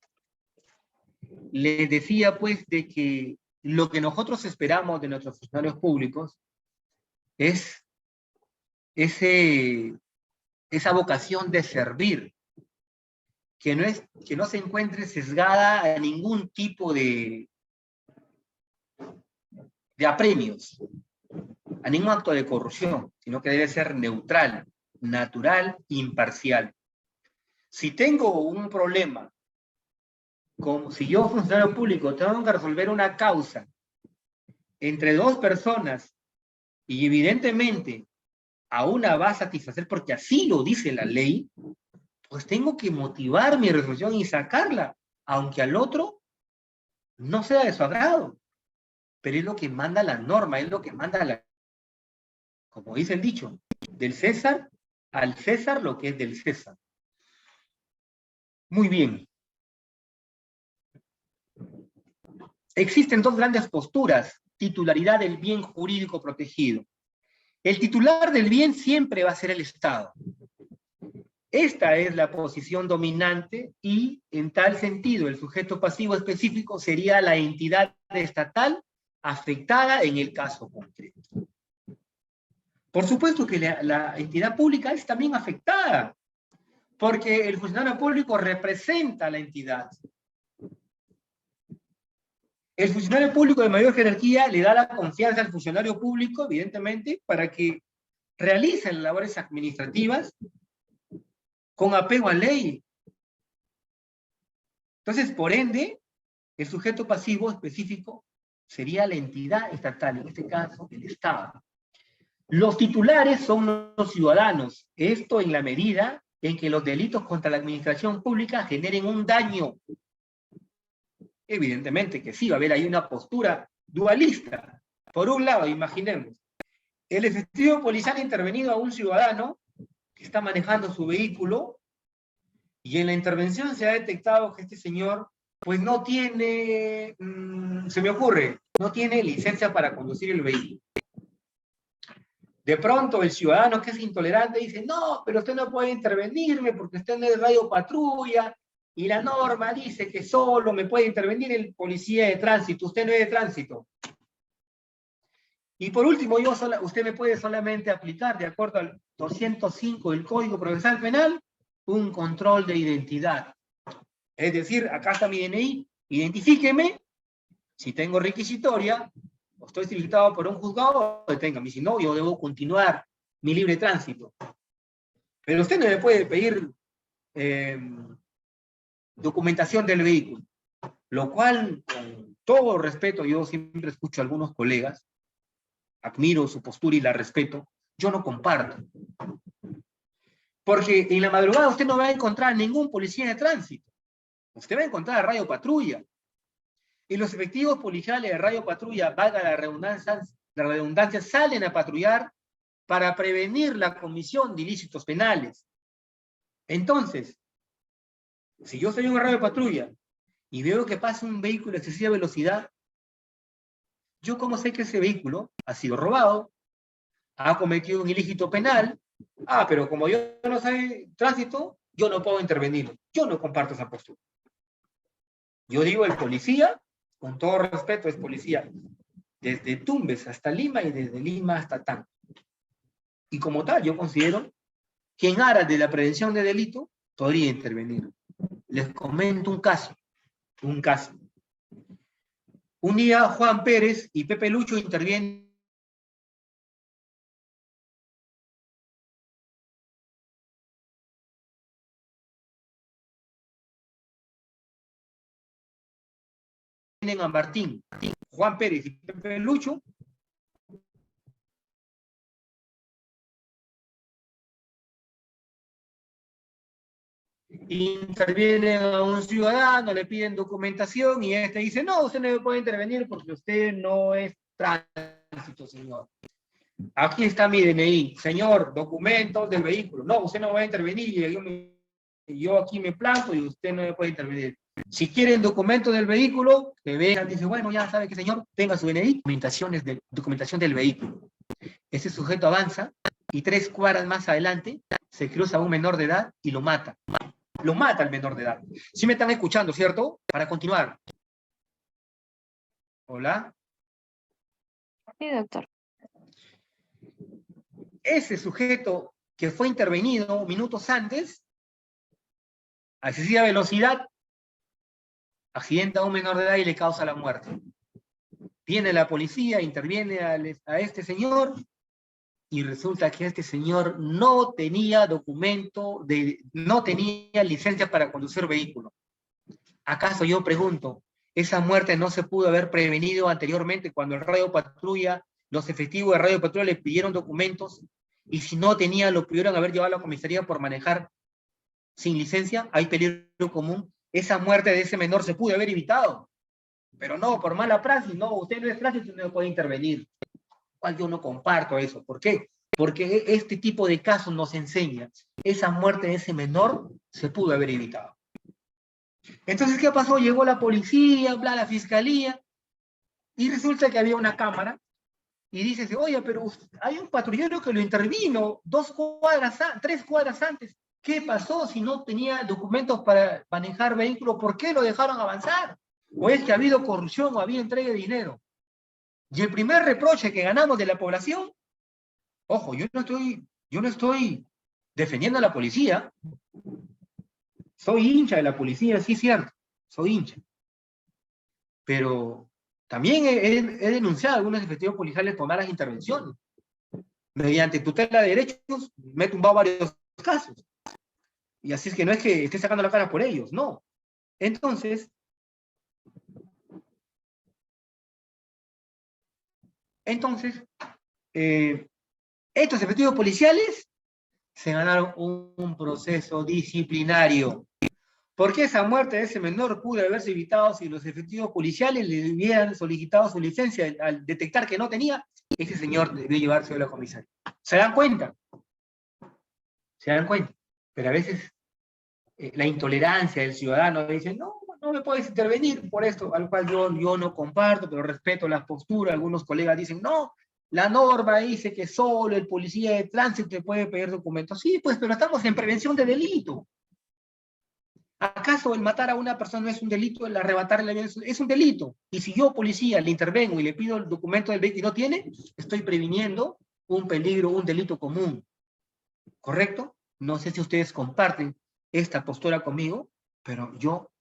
les decía pues de que lo que nosotros esperamos de nuestros funcionarios públicos es esa vocación de servir, que no se encuentre sesgada a ningún tipo de apremios, a ningún acto de corrupción, sino que debe ser neutral, natural, imparcial. Si tengo un problema, como si yo, funcionario público, tengo que resolver una causa entre dos personas y evidentemente a una va a satisfacer porque así lo dice la ley, pues tengo que motivar mi resolución y sacarla, aunque al otro no sea de su agrado. Pero es lo que manda la norma, es lo que manda la... Como dice el dicho, del César al César lo que es del César. Muy bien. Existen dos grandes posturas: titularidad del bien jurídico protegido. El titular del bien siempre va a ser el Estado. Esta es la posición dominante y, en tal sentido, el sujeto pasivo específico sería la entidad estatal afectada en el caso concreto. Por supuesto que la entidad pública es también afectada, porque el funcionario público representa a la entidad. El funcionario público de mayor jerarquía le da la confianza al funcionario público, evidentemente, para que realice las labores administrativas con apego a ley. Entonces, por ende, el sujeto pasivo específico sería la entidad estatal, en este caso, el Estado. Los titulares son los ciudadanos, esto en la medida en que los delitos contra la administración pública generen un daño. Evidentemente que sí, va a haber ahí una postura dualista. Por un lado, imaginemos, el efectivo policial ha intervenido a un ciudadano que está manejando su vehículo y en la intervención se ha detectado que este señor pues no tiene, se me ocurre, no tiene licencia para conducir el vehículo. De pronto el ciudadano que es intolerante dice, no, pero usted no puede intervenirme porque usted no es radio patrulla, Y la norma dice que solo me puede intervenir el policía de tránsito, usted no es de tránsito. Y por último, usted me puede solamente aplicar, de acuerdo al 205 del Código Procesal Penal, un control de identidad. Es decir, acá está mi DNI, identifíqueme, si tengo requisitoria, o estoy solicitado por un juzgado, deténgame, si no, yo debo continuar mi libre tránsito. Pero usted no me puede pedir documentación del vehículo, lo cual, con todo respeto, yo siempre escucho a algunos colegas, admiro su postura y la respeto, yo no comparto. Porque en la madrugada usted no va a encontrar ningún policía de tránsito. Usted va a encontrar a radio patrulla. Y los efectivos policiales de radio patrulla, valga la redundancia, salen a patrullar para prevenir la comisión de ilícitos penales. Entonces, si yo soy un radio patrulla y veo que pasa un vehículo a excesiva velocidad, ¿yo cómo sé que ese vehículo ha sido robado, ha cometido un ilícito penal? Pero como yo no sé tránsito, yo no puedo intervenir. Yo no comparto esa postura. Yo digo, el policía, con todo respeto, es policía desde Tumbes hasta Lima y desde Lima hasta Tanco. Y como tal, yo considero que en aras de la prevención de delito podría intervenir. Les comento un caso. Un día Juan Pérez y Pepe Lucho intervienen a Martín. Juan Pérez y Pepe Lucho intervienen a un ciudadano, le piden documentación y este dice, no, usted no puede intervenir porque usted no es tránsito, señor. Aquí está mi DNI, señor, documentos del vehículo. No, usted no va a intervenir y yo aquí me planto y usted no me puede intervenir. Si quieren documentos del vehículo, que vengan, dice, bueno, ya sabe que señor, tenga su DNI, documentación del vehículo. Ese sujeto avanza y 3 cuadras más adelante se cruza a un menor de edad y lo mata. Lo mata al menor de edad. ¿Sí me están escuchando, cierto? Para continuar. ¿Hola? Sí, doctor. Ese sujeto que fue intervenido minutos antes, a excesiva velocidad, accidenta a un menor de edad y le causa la muerte. Viene la policía, interviene a este señor, y resulta que este señor no tenía no tenía licencia para conducir vehículo. ¿Acaso yo pregunto, esa muerte no se pudo haber prevenido anteriormente cuando el radio patrulla, los efectivos de radio patrulla le pidieron documentos, y si no tenía, lo pudieron haber llevado a la comisaría por manejar sin licencia? Hay peligro común. Esa muerte de ese menor se pudo haber evitado, pero no, por mala praxis, no, usted no es tránsito, usted no puede intervenir. Cual yo no comparto eso. ¿Por qué? Porque este tipo de casos nos enseña, esa muerte de ese menor se pudo haber evitado. Entonces, ¿qué pasó? Llegó la policía, la fiscalía, y resulta que había una cámara, y dice, oye, pero hay un patrullero que lo intervino 3 cuadras antes. ¿Qué pasó si no tenía documentos para manejar vehículo? ¿Por qué lo dejaron avanzar? ¿O es que ha habido corrupción o había entrega de dinero? Y el primer reproche que ganamos de la población, ojo, yo no estoy defendiendo a la policía, soy hincha de la policía, sí es cierto, soy hincha. Pero también he denunciado a algunos efectivos policiales por malas intervenciones. Mediante tutela de derechos, me he tumbado varios casos. Y así es que no es que esté sacando la cara por ellos, no. Entonces, estos efectivos policiales se ganaron un proceso disciplinario. ¿Por qué esa muerte de ese menor pudo haberse evitado si los efectivos policiales le hubieran solicitado su licencia al detectar que no tenía? Ese señor debió llevarse a la comisaría. ¿Se dan cuenta? Se dan cuenta. Pero a veces la intolerancia del ciudadano dice, no me puedes intervenir por esto, al cual yo no comparto, pero respeto las posturas. Algunos colegas dicen, no, la norma dice que solo el policía de tránsito te puede pedir documentos. Sí, pues, pero estamos en prevención de delito. ¿Acaso el matar a una persona no es un delito? El arrebatarle la vida es un delito. Y si yo, policía, le intervengo y le pido el documento del vehículo y no tiene, estoy previniendo un peligro, un delito común. ¿Correcto? No sé si ustedes comparten esta postura conmigo, pero yo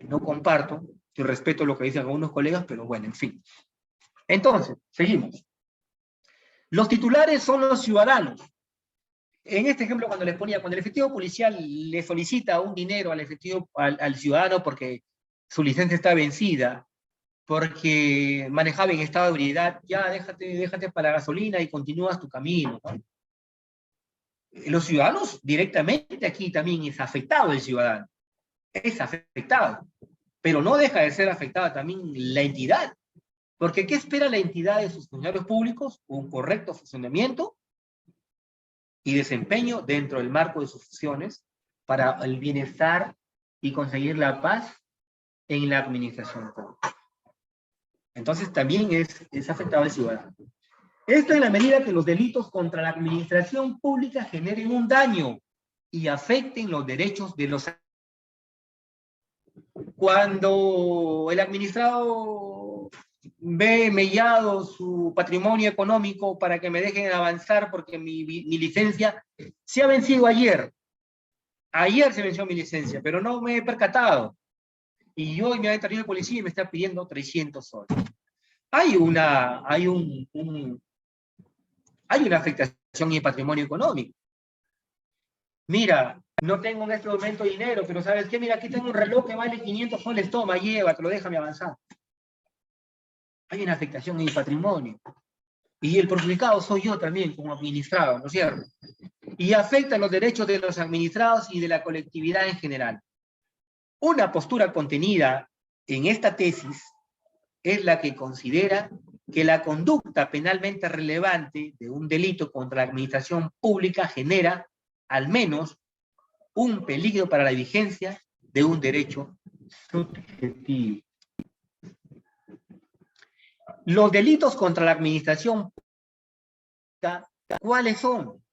no comparto. Yo respeto lo que dicen algunos colegas, pero bueno, en fin. Entonces, seguimos. Los titulares son los ciudadanos. En este ejemplo, cuando les ponía, cuando el efectivo policial le solicita un dinero al ciudadano porque su licencia está vencida, porque manejaba en estado de ebriedad, ya déjate para la gasolina y continúas tu camino, ¿no? Los ciudadanos directamente aquí también es afectado el ciudadano, es afectado, pero no deja de ser afectada también la entidad, porque ¿qué espera la entidad de sus funcionarios públicos? Un correcto funcionamiento y desempeño dentro del marco de sus funciones para el bienestar y conseguir la paz en la administración pública. Entonces también es afectado el ciudadano. Esto en la medida que los delitos contra la administración pública generen un daño y afecten los derechos de los... Cuando el administrado ve mellado su patrimonio económico para que me dejen avanzar porque mi licencia se ha vencido ayer. Ayer se venció mi licencia, pero no me he percatado. Y hoy me ha detenido el policía y me está pidiendo 300 soles. Hay una afectación en el patrimonio económico. Mira, no tengo en este momento dinero, pero ¿sabes qué? Mira, aquí tengo un reloj que vale 500 soles, toma, llévatelo, déjame avanzar. Hay una afectación en el patrimonio. Y el perjudicado soy yo también, como administrado, ¿no es cierto? Y afecta los derechos de los administrados y de la colectividad en general. Una postura contenida en esta tesis es la que considera que la conducta penalmente relevante de un delito contra la administración pública genera, al menos, un peligro para la vigencia de un derecho subjetivo. Los delitos contra la administración pública, ¿cuáles son?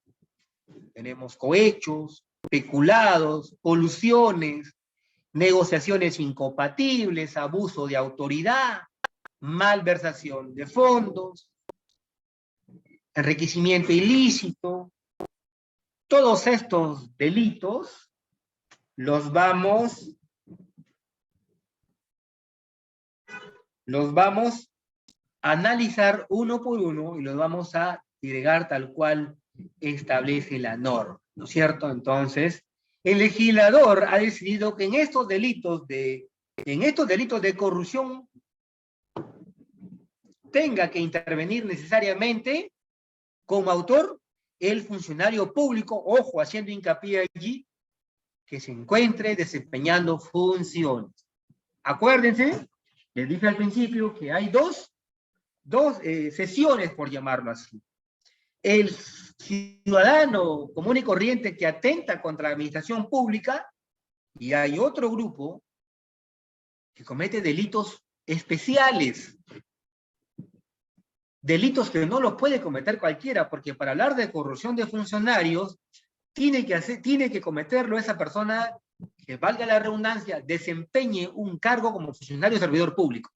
Tenemos cohechos, peculados, colusiones, negociaciones incompatibles, abuso de autoridad, malversación de fondos, enriquecimiento ilícito. Todos estos delitos los vamos a analizar uno por uno y los vamos a agregar tal cual establece la norma, ¿no es cierto? Entonces, el legislador ha decidido que en estos delitos de corrupción tenga que intervenir necesariamente como autor el funcionario público, ojo, haciendo hincapié allí, que se encuentre desempeñando funciones. Acuérdense, les dije al principio que hay dos sesiones, por llamarlo así. El ciudadano común y corriente que atenta contra la administración pública, y hay otro grupo que comete delitos especiales, delitos que no los puede cometer cualquiera, porque para hablar de corrupción de funcionarios, tiene que cometerlo esa persona que, valga la redundancia, desempeñe un cargo como funcionario servidor público.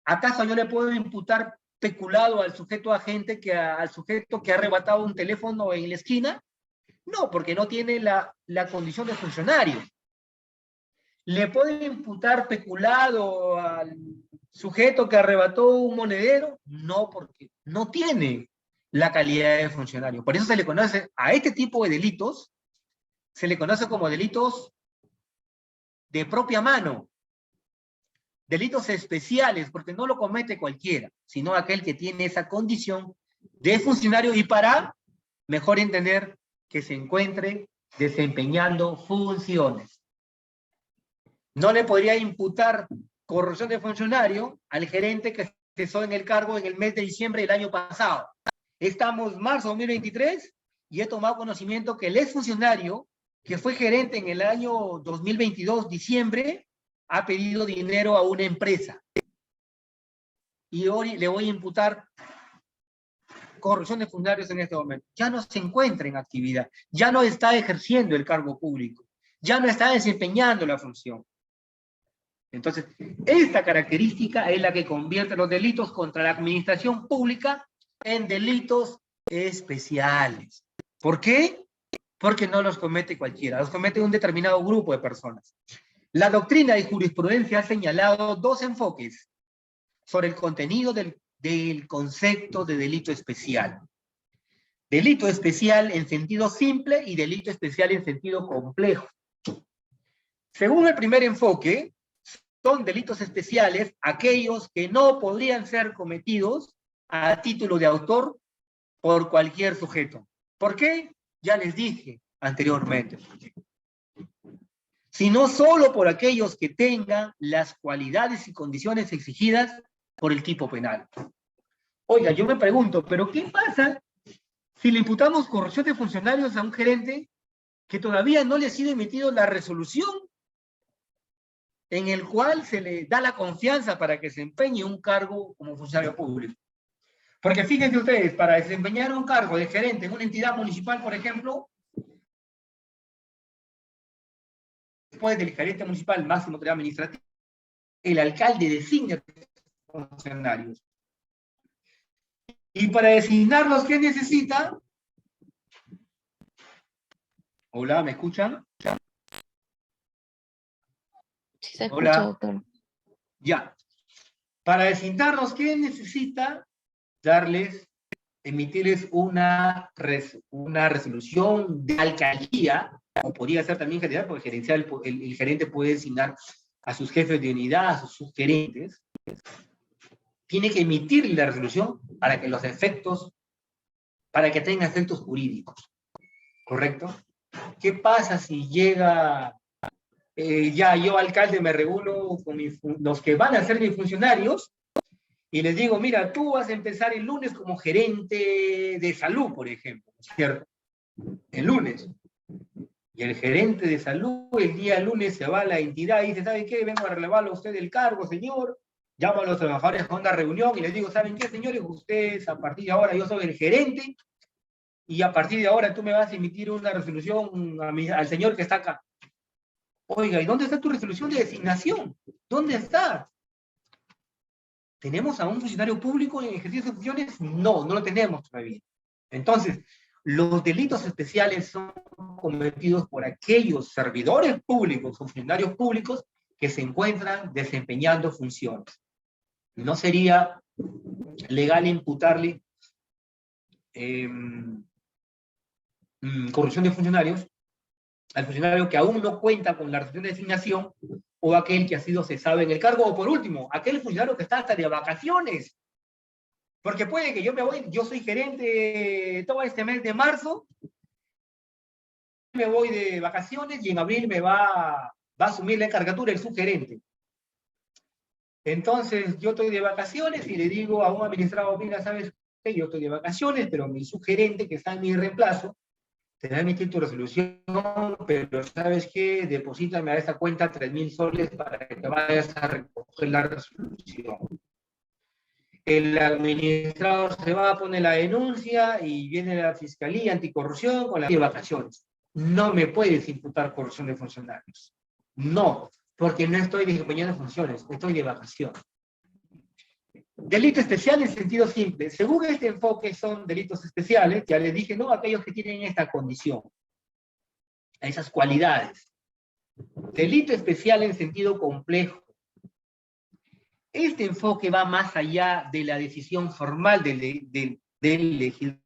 ¿Acaso yo le puedo imputar peculado al sujeto agente, al sujeto que ha arrebatado un teléfono en la esquina? No, porque no tiene la condición de funcionario. ¿Le puedo imputar peculado al sujeto que arrebató un monedero? No, porque no tiene la calidad de funcionario. Por eso se le conoce a este tipo de delitos, se le conoce como delitos de propia mano, delitos especiales, porque no lo comete cualquiera, sino aquel que tiene esa condición de funcionario y para, mejor entender, que se encuentre desempeñando funciones. No le podría imputar corrupción de funcionario al gerente que cesó en el cargo en el mes de diciembre del año pasado. Estamos marzo de 2023 y he tomado conocimiento que el exfuncionario que fue gerente en el año 2022, diciembre, ha pedido dinero a una empresa. Y hoy le voy a imputar corrupción de funcionarios en este momento. Ya no se encuentra en actividad, ya no está ejerciendo el cargo público, ya no está desempeñando la función. Entonces, esta característica es la que convierte los delitos contra la administración pública en delitos especiales. ¿Por qué? Porque no los comete cualquiera, los comete un determinado grupo de personas. La doctrina y jurisprudencia ha señalado dos enfoques sobre el contenido del concepto de delito especial. Delito especial en sentido simple y delito especial en sentido complejo. Según el primer enfoque, son delitos especiales aquellos que no podrían ser cometidos a título de autor por cualquier sujeto. ¿Por qué? Ya les dije anteriormente. Sino solo por aquellos que tengan las cualidades y condiciones exigidas por el tipo penal. Oiga, yo me pregunto, ¿pero qué pasa si le imputamos corrupción de funcionarios a un gerente que todavía no le ha sido emitido la resolución en el cual se le da la confianza para que se empeñe un cargo como funcionario público? Porque fíjense ustedes, para desempeñar un cargo de gerente en una entidad municipal, por ejemplo, después del gerente municipal, máximo autoridad administrativa, el alcalde designa funcionarios. Y para designarlos, ¿qué necesita? Hola, ¿me escuchan? Sí se escucha, Hola. doctor. Ya. Para designarlos, ¿qué necesita? Emitirles una resolución de alcaldía, o podría ser también general, porque el gerente puede designar a sus jefes de unidad, a sus subgerentes. Tiene que emitir la resolución para que tenga efectos jurídicos. ¿Correcto? ¿Qué pasa si llega, ya yo alcalde me reúno con los que van a ser mis funcionarios y les digo, mira, tú vas a empezar el lunes como gerente de salud, por ejemplo, ¿cierto? El lunes. Y el gerente de salud el día lunes se va a la entidad y dice, ¿sabe qué? Vengo a relevarlo a usted del cargo, señor. Llamo a los trabajadores a una reunión y les digo, ¿saben qué, señores? Ustedes, a partir de ahora, yo soy el gerente y a partir de ahora tú me vas a emitir una resolución al señor que está acá. Oiga, ¿y dónde está tu resolución de designación? ¿Dónde está? ¿Tenemos a un funcionario público en ejercicio de funciones? No, no lo tenemos todavía. Entonces, los delitos especiales son cometidos por aquellos servidores públicos, funcionarios públicos, que se encuentran desempeñando funciones. No sería legal imputarle corrupción de funcionarios al funcionario que aún no cuenta con la resolución de designación, o aquel que ha sido cesado en el cargo, o por último, aquel funcionario que está hasta de vacaciones. Porque puede que yo soy gerente todo este mes de marzo, me voy de vacaciones y en abril me va a asumir la encargatura el subgerente. Entonces yo estoy de vacaciones y le digo a un administrador, mira, ¿sabes qué? Yo estoy de vacaciones, pero mi subgerente que está en mi reemplazo, te va a emitir tu resolución, pero ¿sabes qué? Deposítame a esta cuenta 3,000 soles para que te vayas a recoger la resolución. El administrador se va a poner la denuncia y viene la Fiscalía Anticorrupción con la de vacaciones. No me puedes imputar corrupción de funcionarios. No, porque no estoy desempeñando funciones, estoy de vacaciones. Delito especial en sentido simple. Según este enfoque son delitos especiales, ya les dije, no, aquellos que tienen esta condición, esas cualidades. Delito especial en sentido complejo. Este enfoque va más allá de la decisión formal del legislador.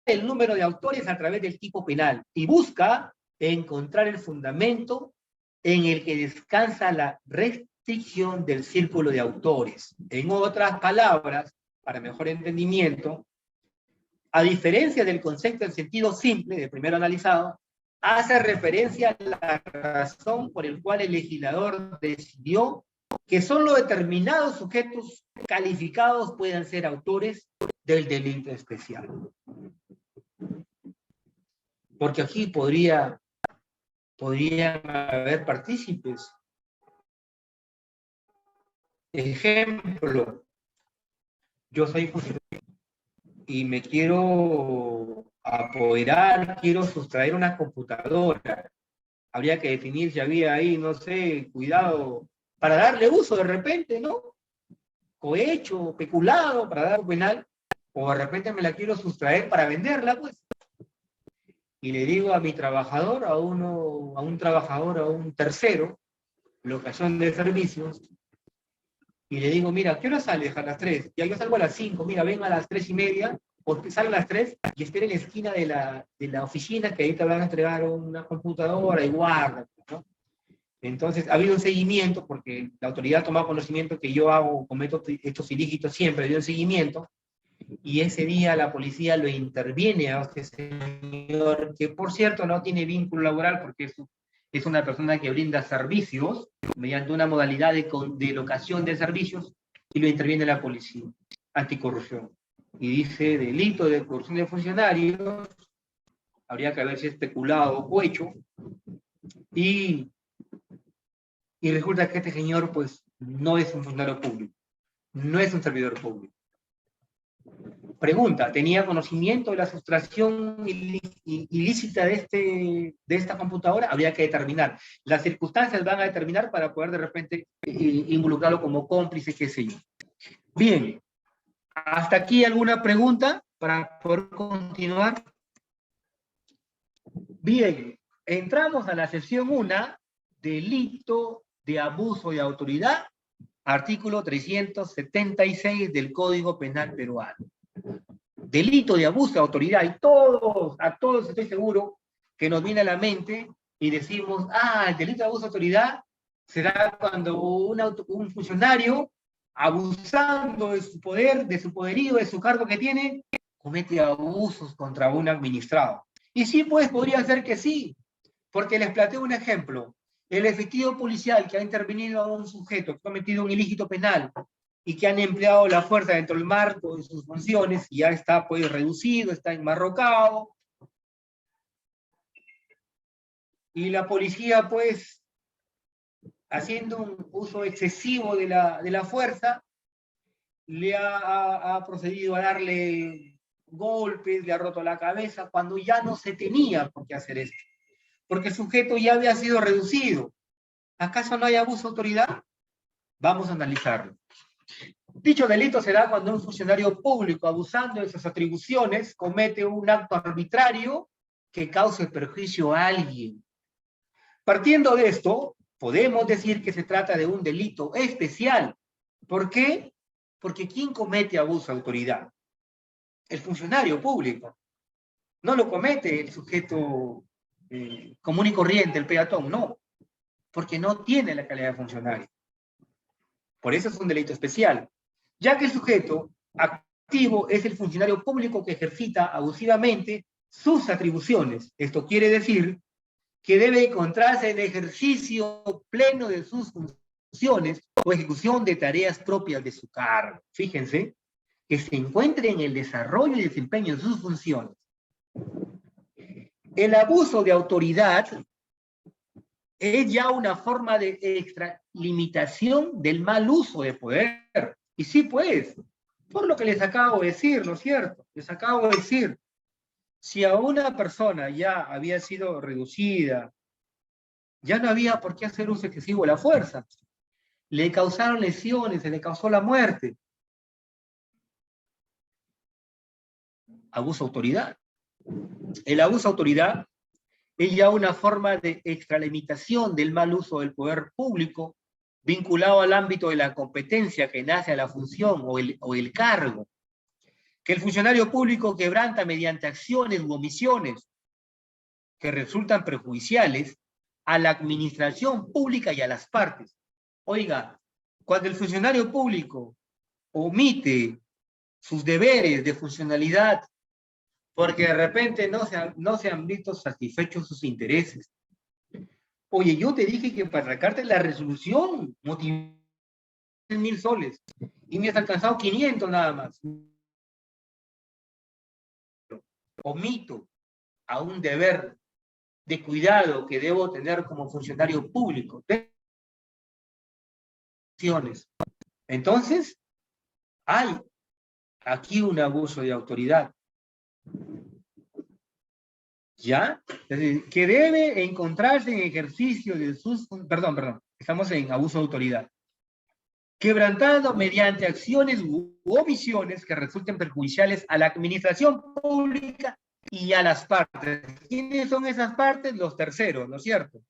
El número de autores a través del tipo penal y busca encontrar el fundamento en el que descansa la restricción del círculo de autores. En otras palabras, para mejor entendimiento, a diferencia del concepto en sentido simple, de primero analizado, hace referencia a la razón por el cual el legislador decidió que solo determinados sujetos calificados puedan ser autores del delito especial. Porque aquí podrían haber partícipes. Ejemplo, yo soy funcionario y me quiero apoderar, quiero sustraer una computadora. Habría que definir si había ahí, no sé, cuidado, para darle uso de repente, ¿no? Cohecho, peculado, para dar penal, o de repente me la quiero sustraer para venderla, pues. Y le digo a mi trabajador, a un trabajador, a un tercero, locación de servicios, y le digo, mira, ¿qué hora sales? A las 3. Ya yo salgo a las 5, mira, ven a las 3:30, porque salgo a las 3 y espera en la esquina de la oficina, que ahí te van a entregar una computadora y guarda, ¿no? Entonces, ha habido un seguimiento, porque la autoridad ha tomado conocimiento que yo cometo estos ilícitos siempre, ha habido un seguimiento, y ese día la policía lo interviene a este señor, que por cierto no tiene vínculo laboral, porque es una persona que brinda servicios mediante una modalidad de locación de servicios, y lo interviene la policía anticorrupción. Y dice, delito de corrupción de funcionarios, habría que haberse especulado o cohecho, y resulta que este señor, pues, no es un funcionario público, no es un servidor público. Pregunta, ¿tenía conocimiento de la sustracción ilícita de esta computadora? Habría que determinar. Las circunstancias van a determinar para poder de repente involucrarlo como cómplice, qué sé yo. Bien, ¿hasta aquí alguna pregunta para poder continuar? Bien, entramos a la sección 1, delito de abuso de autoridad, artículo 376 del Código Penal peruano. Delito de abuso de autoridad, y a todos estoy seguro que nos viene a la mente y decimos, el delito de abuso de autoridad será cuando un funcionario, abusando de su poder, de su poderío, de su cargo que tiene, comete abusos contra un administrado. Y sí, pues, podría ser que sí, porque les planteo un ejemplo. El efectivo policial que ha intervenido a un sujeto que ha cometido un ilícito penal y que han empleado la fuerza dentro del marco de sus funciones, y ya está pues reducido, está enmarrocado, y la policía pues haciendo un uso excesivo de la fuerza, le ha procedido a darle golpes, le ha roto la cabeza, cuando ya no se tenía por qué hacer esto, porque el sujeto ya había sido reducido. ¿Acaso no hay abuso de autoridad? Vamos a analizarlo. Dicho delito se da cuando un funcionario público, abusando de sus atribuciones, comete un acto arbitrario que cause perjuicio a alguien. Partiendo de esto, podemos decir que se trata de un delito especial. ¿Por qué? Porque ¿quién comete abuso de autoridad? El funcionario público. No lo comete el sujeto común y corriente, el peatón, no. Porque no tiene la calidad de funcionario. Por eso es un delito especial, ya que el sujeto activo es el funcionario público que ejercita abusivamente sus atribuciones. Esto quiere decir que debe encontrarse en ejercicio pleno de sus funciones o ejecución de tareas propias de su cargo. Fíjense, que se encuentre en el desarrollo y desempeño de sus funciones. El abuso de autoridad es ya una forma de extralimitación del mal uso de poder. Y sí, pues, por lo que les acabo de decir, ¿no es cierto? Les acabo de decir, si a una persona ya había sido reducida, ya no había por qué hacer uso excesivo de la fuerza. Le causaron lesiones, se le causó la muerte. Abuso de autoridad. El abuso de autoridad es ya una forma de extralimitación del mal uso del poder público vinculado al ámbito de la competencia que nace a la función o el cargo, que el funcionario público quebranta mediante acciones u omisiones que resultan perjudiciales a la administración pública y a las partes. Oiga, cuando el funcionario público omite sus deberes de funcionalidad porque de repente no se han visto satisfechos sus intereses. Oye, yo te dije que para sacarte la resolución motivé 1.000 soles y me has alcanzado 500 nada más. Omito a un deber de cuidado que debo tener como funcionario público. Entonces, hay aquí un abuso de autoridad. ¿Ya? Es decir, que debe encontrarse en ejercicio de sus... Perdón, estamos en abuso de autoridad. Quebrantando mediante acciones u omisiones que resulten perjudiciales a la administración pública y a las partes. ¿Quiénes son esas partes? Los terceros, ¿no es cierto?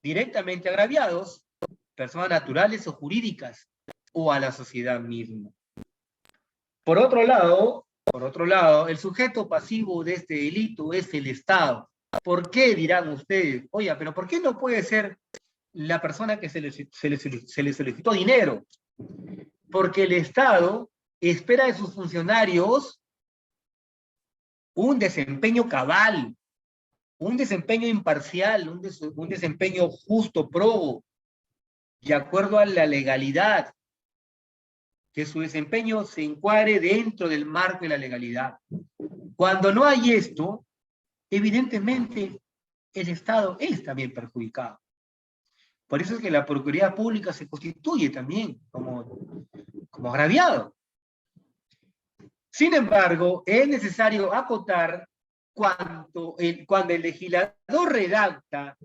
Directamente agraviados, personas naturales o jurídicas, o a la sociedad misma. Por otro lado, el sujeto pasivo de este delito es el Estado. ¿Por qué, dirán ustedes? Oye, pero ¿por qué no puede ser la persona que se le solicitó dinero? Porque el Estado espera de sus funcionarios un desempeño cabal, un desempeño imparcial, un desempeño justo, probo, de acuerdo a la legalidad, que su desempeño se encuadre dentro del marco de la legalidad. Cuando no hay esto, evidentemente el Estado es también perjudicado. Por eso es que la Procuraduría Pública se constituye también como agraviado. Sin embargo, es necesario acotar cuando el legislador redacta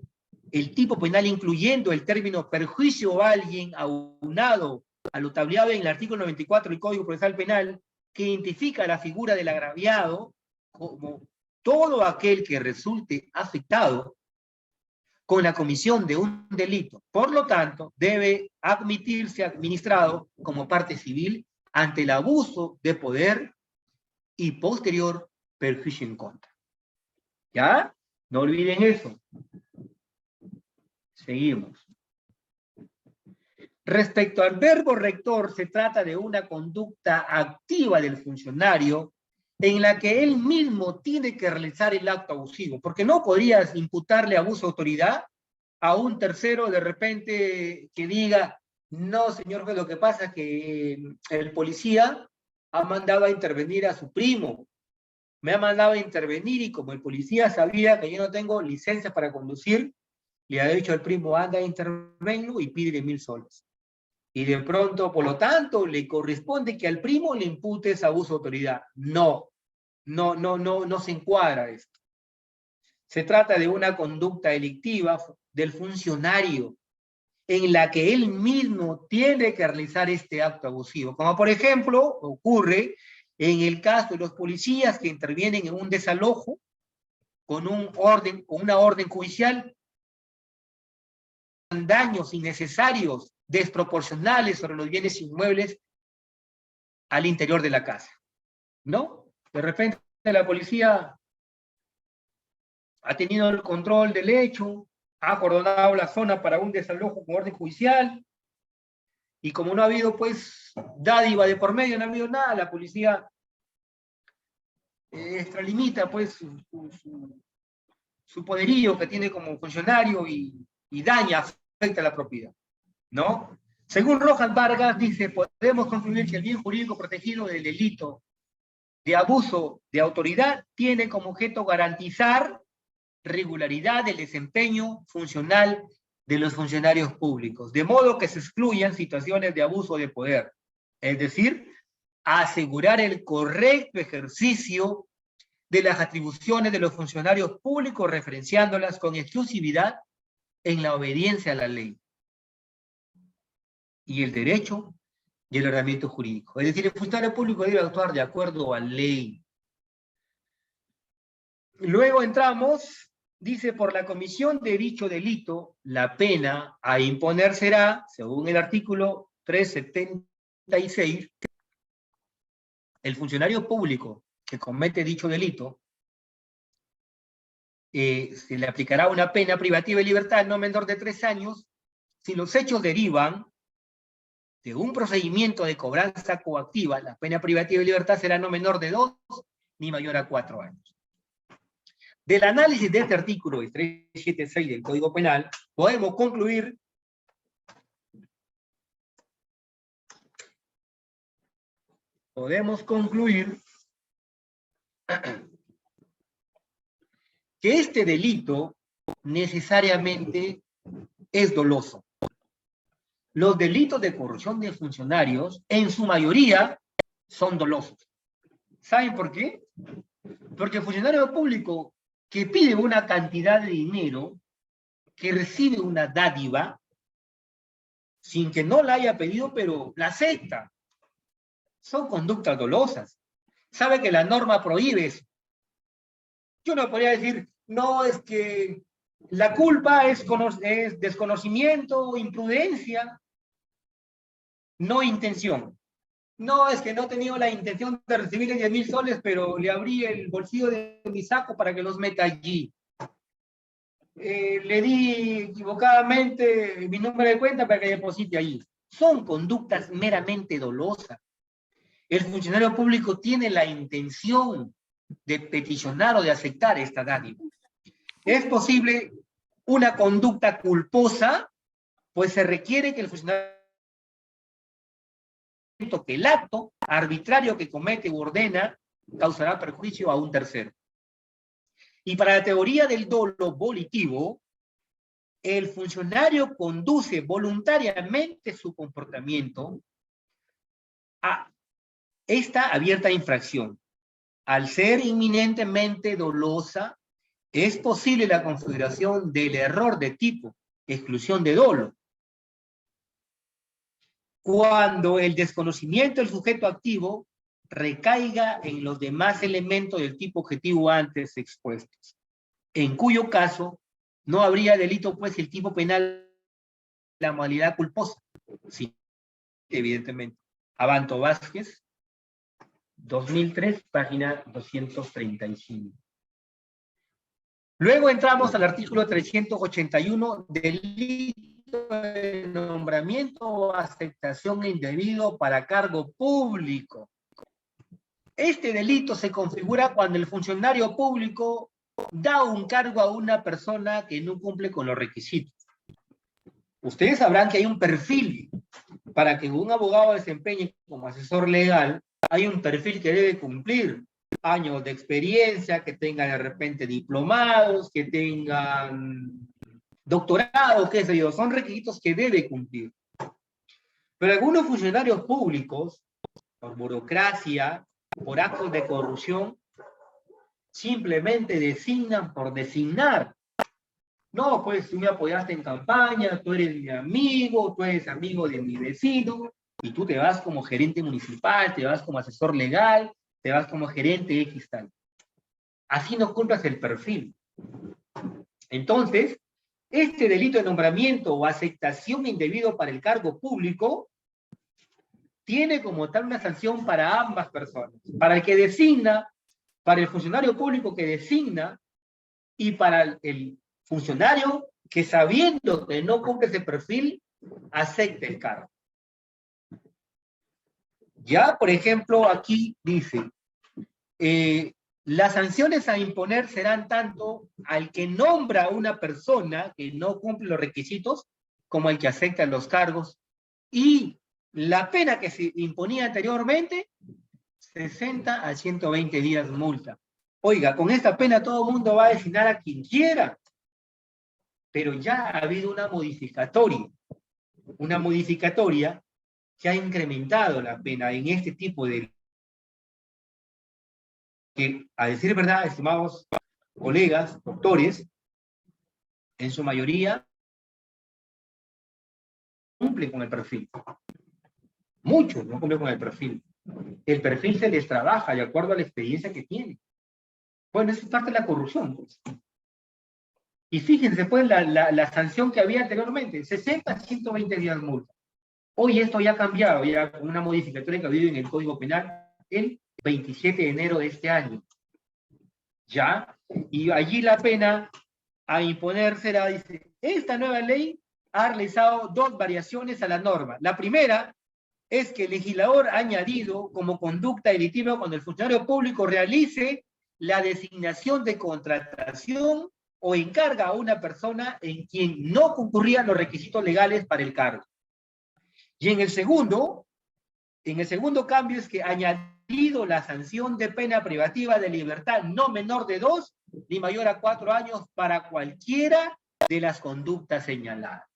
el tipo penal incluyendo el término perjuicio a alguien aunado a lo tableado en el artículo 94 del Código Procesal Penal, que identifica la figura del agraviado como todo aquel que resulte afectado con la comisión de un delito. Por lo tanto, debe admitirse administrado como parte civil ante el abuso de poder y posterior perjuicio en contra. ¿Ya? No olviden eso. Seguimos. Respecto al verbo rector, se trata de una conducta activa del funcionario en la que él mismo tiene que realizar el acto abusivo, porque no podrías imputarle abuso de autoridad a un tercero de repente que diga, no, señor juez, lo que pasa es que el policía ha mandado a intervenir a su primo, me ha mandado a intervenir y como el policía sabía que yo no tengo licencia para conducir, le ha dicho al primo, anda a intervenirlo y pídele 1.000 soles. Y de pronto, por lo tanto, le corresponde que al primo le imputes abuso de autoridad. No se encuadra esto. Se trata de una conducta delictiva del funcionario en la que él mismo tiene que realizar este acto abusivo. Como por ejemplo, ocurre en el caso de los policías que intervienen en un desalojo con una orden judicial, daños innecesarios, desproporcionales sobre los bienes inmuebles al interior de la casa, ¿no? De repente la policía ha tenido el control del hecho, ha acordonado la zona para un desalojo con orden judicial, y como no ha habido, pues, dádiva de por medio, no ha habido nada, la policía extralimita, pues, su poderío que tiene como funcionario y daña, afecta a la propiedad, ¿no? Según Rojas Vargas, dice, podemos concluir que el bien jurídico protegido del delito de abuso de autoridad tiene como objeto garantizar regularidad del desempeño funcional de los funcionarios públicos, de modo que se excluyan situaciones de abuso de poder, es decir, asegurar el correcto ejercicio de las atribuciones de los funcionarios públicos, referenciándolas con exclusividad en la obediencia a la ley y el derecho y el ordenamiento jurídico. Es decir, el funcionario público debe actuar de acuerdo a la ley. Luego entramos, dice, por la comisión de dicho delito, la pena a imponer será, según el artículo 376, el funcionario público que comete dicho delito, se le aplicará una pena privativa de libertad no menor de 3 años si los hechos derivan de un procedimiento de cobranza coactiva. La pena privativa de libertad será no menor de 2 ni mayor a 4 años. Del análisis de este artículo, el 376 del Código Penal, podemos concluir que este delito necesariamente es doloso. Los delitos de corrupción de funcionarios, en su mayoría, son dolosos. ¿Saben por qué? Porque el funcionario público que pide una cantidad de dinero, que recibe una dádiva, sin que no la haya pedido, pero la acepta. Son conductas dolosas. Sabe que la norma prohíbe eso. Yo no podría decir, no, es que la culpa es desconocimiento, imprudencia, no intención. No, es que no he tenido la intención de recibir 10.000 soles, pero le abrí el bolsillo de mi saco para que los meta allí. Le di equivocadamente mi número de cuenta para que deposite allí. Son conductas meramente dolosas. El funcionario público tiene la intención de peticionar o de aceptar esta dádiva. Es posible una conducta culposa, pues se requiere que el funcionario, que el acto arbitrario que comete u ordena causará perjuicio a un tercero. Y para la teoría del dolo volitivo, el funcionario conduce voluntariamente su comportamiento a esta abierta infracción. Al ser inminentemente dolosa, es posible la configuración del error de tipo exclusión de dolo, cuando el desconocimiento del sujeto activo recaiga en los demás elementos del tipo objetivo antes expuestos, en cuyo caso no habría delito, pues el tipo penal, la modalidad culposa. Sí, evidentemente. Abanto Vázquez, 2003, página 235. Luego entramos al artículo 381, delito de nombramiento o aceptación indebido para cargo público. Este delito se configura cuando el funcionario público da un cargo a una persona que no cumple con los requisitos. Ustedes sabrán que hay un perfil para que un abogado desempeñe como asesor legal, hay un perfil que debe cumplir. Años de experiencia, que tengan de repente diplomados, que tengan doctorado, qué sé yo, son requisitos que debe cumplir. Pero algunos funcionarios públicos, por burocracia, por actos de corrupción, simplemente designan por designar. No, pues tú me apoyaste en campaña, tú eres mi amigo, tú eres amigo de mi vecino, y tú te vas como gerente municipal, te vas como asesor legal, te vas como gerente X tal. Así no cumplas el perfil. Entonces, este delito de nombramiento o aceptación indebido para el cargo público tiene como tal una sanción para ambas personas. Para el que designa, para el funcionario público que designa, y para el funcionario que, sabiendo que no cumple ese perfil, acepte el cargo. Ya, por ejemplo, aquí dice, las sanciones a imponer serán tanto al que nombra a una persona que no cumple los requisitos, como al que acepta los cargos, y la pena que se imponía anteriormente, 60 a 120 días multa. Oiga, con esta pena todo el mundo va a designar a quien quiera, pero ya ha habido una modificatoria que ha incrementado la pena en este tipo de... que, a decir verdad, estimados colegas, doctores, en su mayoría cumplen con el perfil. Muchos no cumplen con el perfil. El perfil se les trabaja de acuerdo a la experiencia que tienen. Bueno, eso es parte de la corrupción, pues. Y fíjense, pues, la sanción que había anteriormente, 60 a 120 días multa. Hoy esto ya ha cambiado, ya con una modificatoria que ha habido en el Código Penal el 27 de enero de este año. ¿Ya? Y allí la pena a imponer será, dice, esta nueva ley ha realizado dos variaciones a la norma. La primera es que el legislador ha añadido como conducta delictiva cuando el funcionario público realice la designación de contratación o encarga a una persona en quien no concurrían los requisitos legales para el cargo. Y en el segundo cambio es que ha añadido la sanción de pena privativa de libertad no menor de 2 ni mayor a 4 años para cualquiera de las conductas señaladas.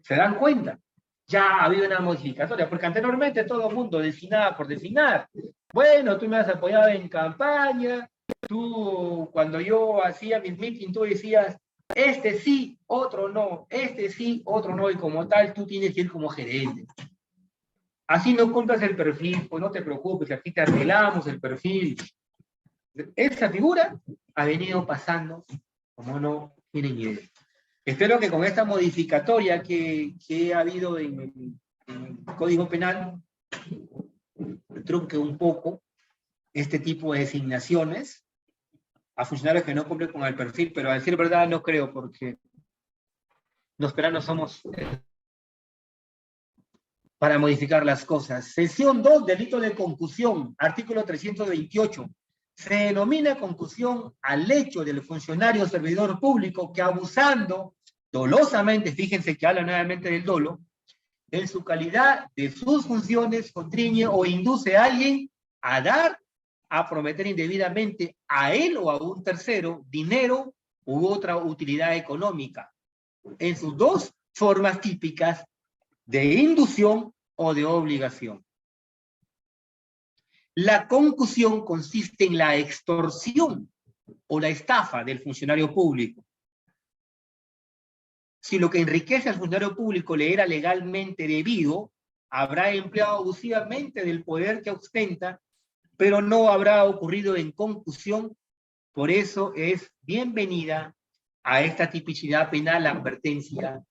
¿Se dan cuenta? Ya ha habido una modificatoria, porque anteriormente todo el mundo designaba por designar. Bueno, tú me has apoyado en campaña, tú, cuando yo hacía mis meetings, tú decías, este sí, otro no, este sí, otro no, y como tal, tú tienes que ir como gerente. Así no cumplas el perfil, pues no te preocupes, aquí te arreglamos el perfil. Esa figura ha venido pasando como no tienen idea. Espero que con esta modificatoria que ha habido en el Código Penal, trunque un poco este tipo de designaciones a funcionarios que no cumplen con el perfil, pero a decir verdad no creo, porque los peruanos somos para modificar las cosas. Sección 2, delito de concusión, artículo 328. Se denomina concusión al hecho del funcionario o servidor público que abusando dolosamente, fíjense que habla nuevamente del dolo, en su calidad de sus funciones, constriñe o induce a alguien a dar, a prometer indebidamente a él o a un tercero dinero u otra utilidad económica, en sus dos formas típicas de inducción o de obligación. La concusión consiste en la extorsión o la estafa del funcionario público. Si lo que enriquece al funcionario público le era legalmente debido, habrá empleado abusivamente del poder que ostenta, pero no habrá ocurrido en concusión. Por eso es bienvenida a esta tipicidad penal la advertencia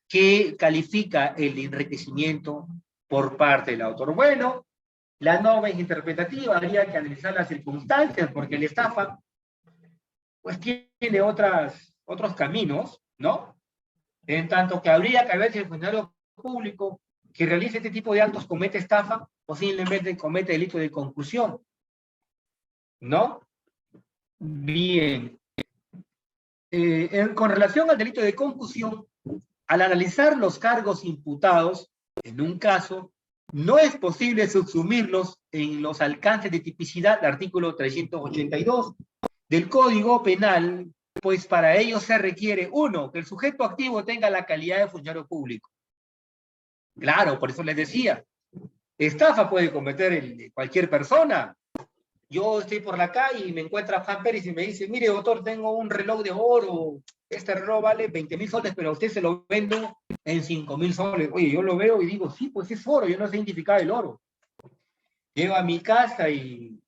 que califica el enriquecimiento por parte del autor. Bueno, la norma es interpretativa, habría que analizar las circunstancias, porque la estafa pues tiene otros caminos, ¿no? En tanto que habría que ver si el funcionario público que realice este tipo de actos comete estafa, posiblemente comete delito de concusión, ¿no? Bien. Con relación al delito de concusión, al analizar los cargos imputados, en un caso, no es posible subsumirlos en los alcances de tipicidad del artículo 382 del Código Penal, pues para ello se requiere, uno, que el sujeto activo tenga la calidad de funcionario público. Claro, por eso les decía, estafa puede cometer cualquier persona. Yo estoy por la calle y me encuentra Juan Pérez y me dice, mire doctor, tengo un reloj de oro, este reloj vale 20.000 soles, pero a usted se lo vendo en 5.000 soles. Oye, yo lo veo y digo, sí, pues es oro, yo no sé identificar el oro. Llego a mi casa y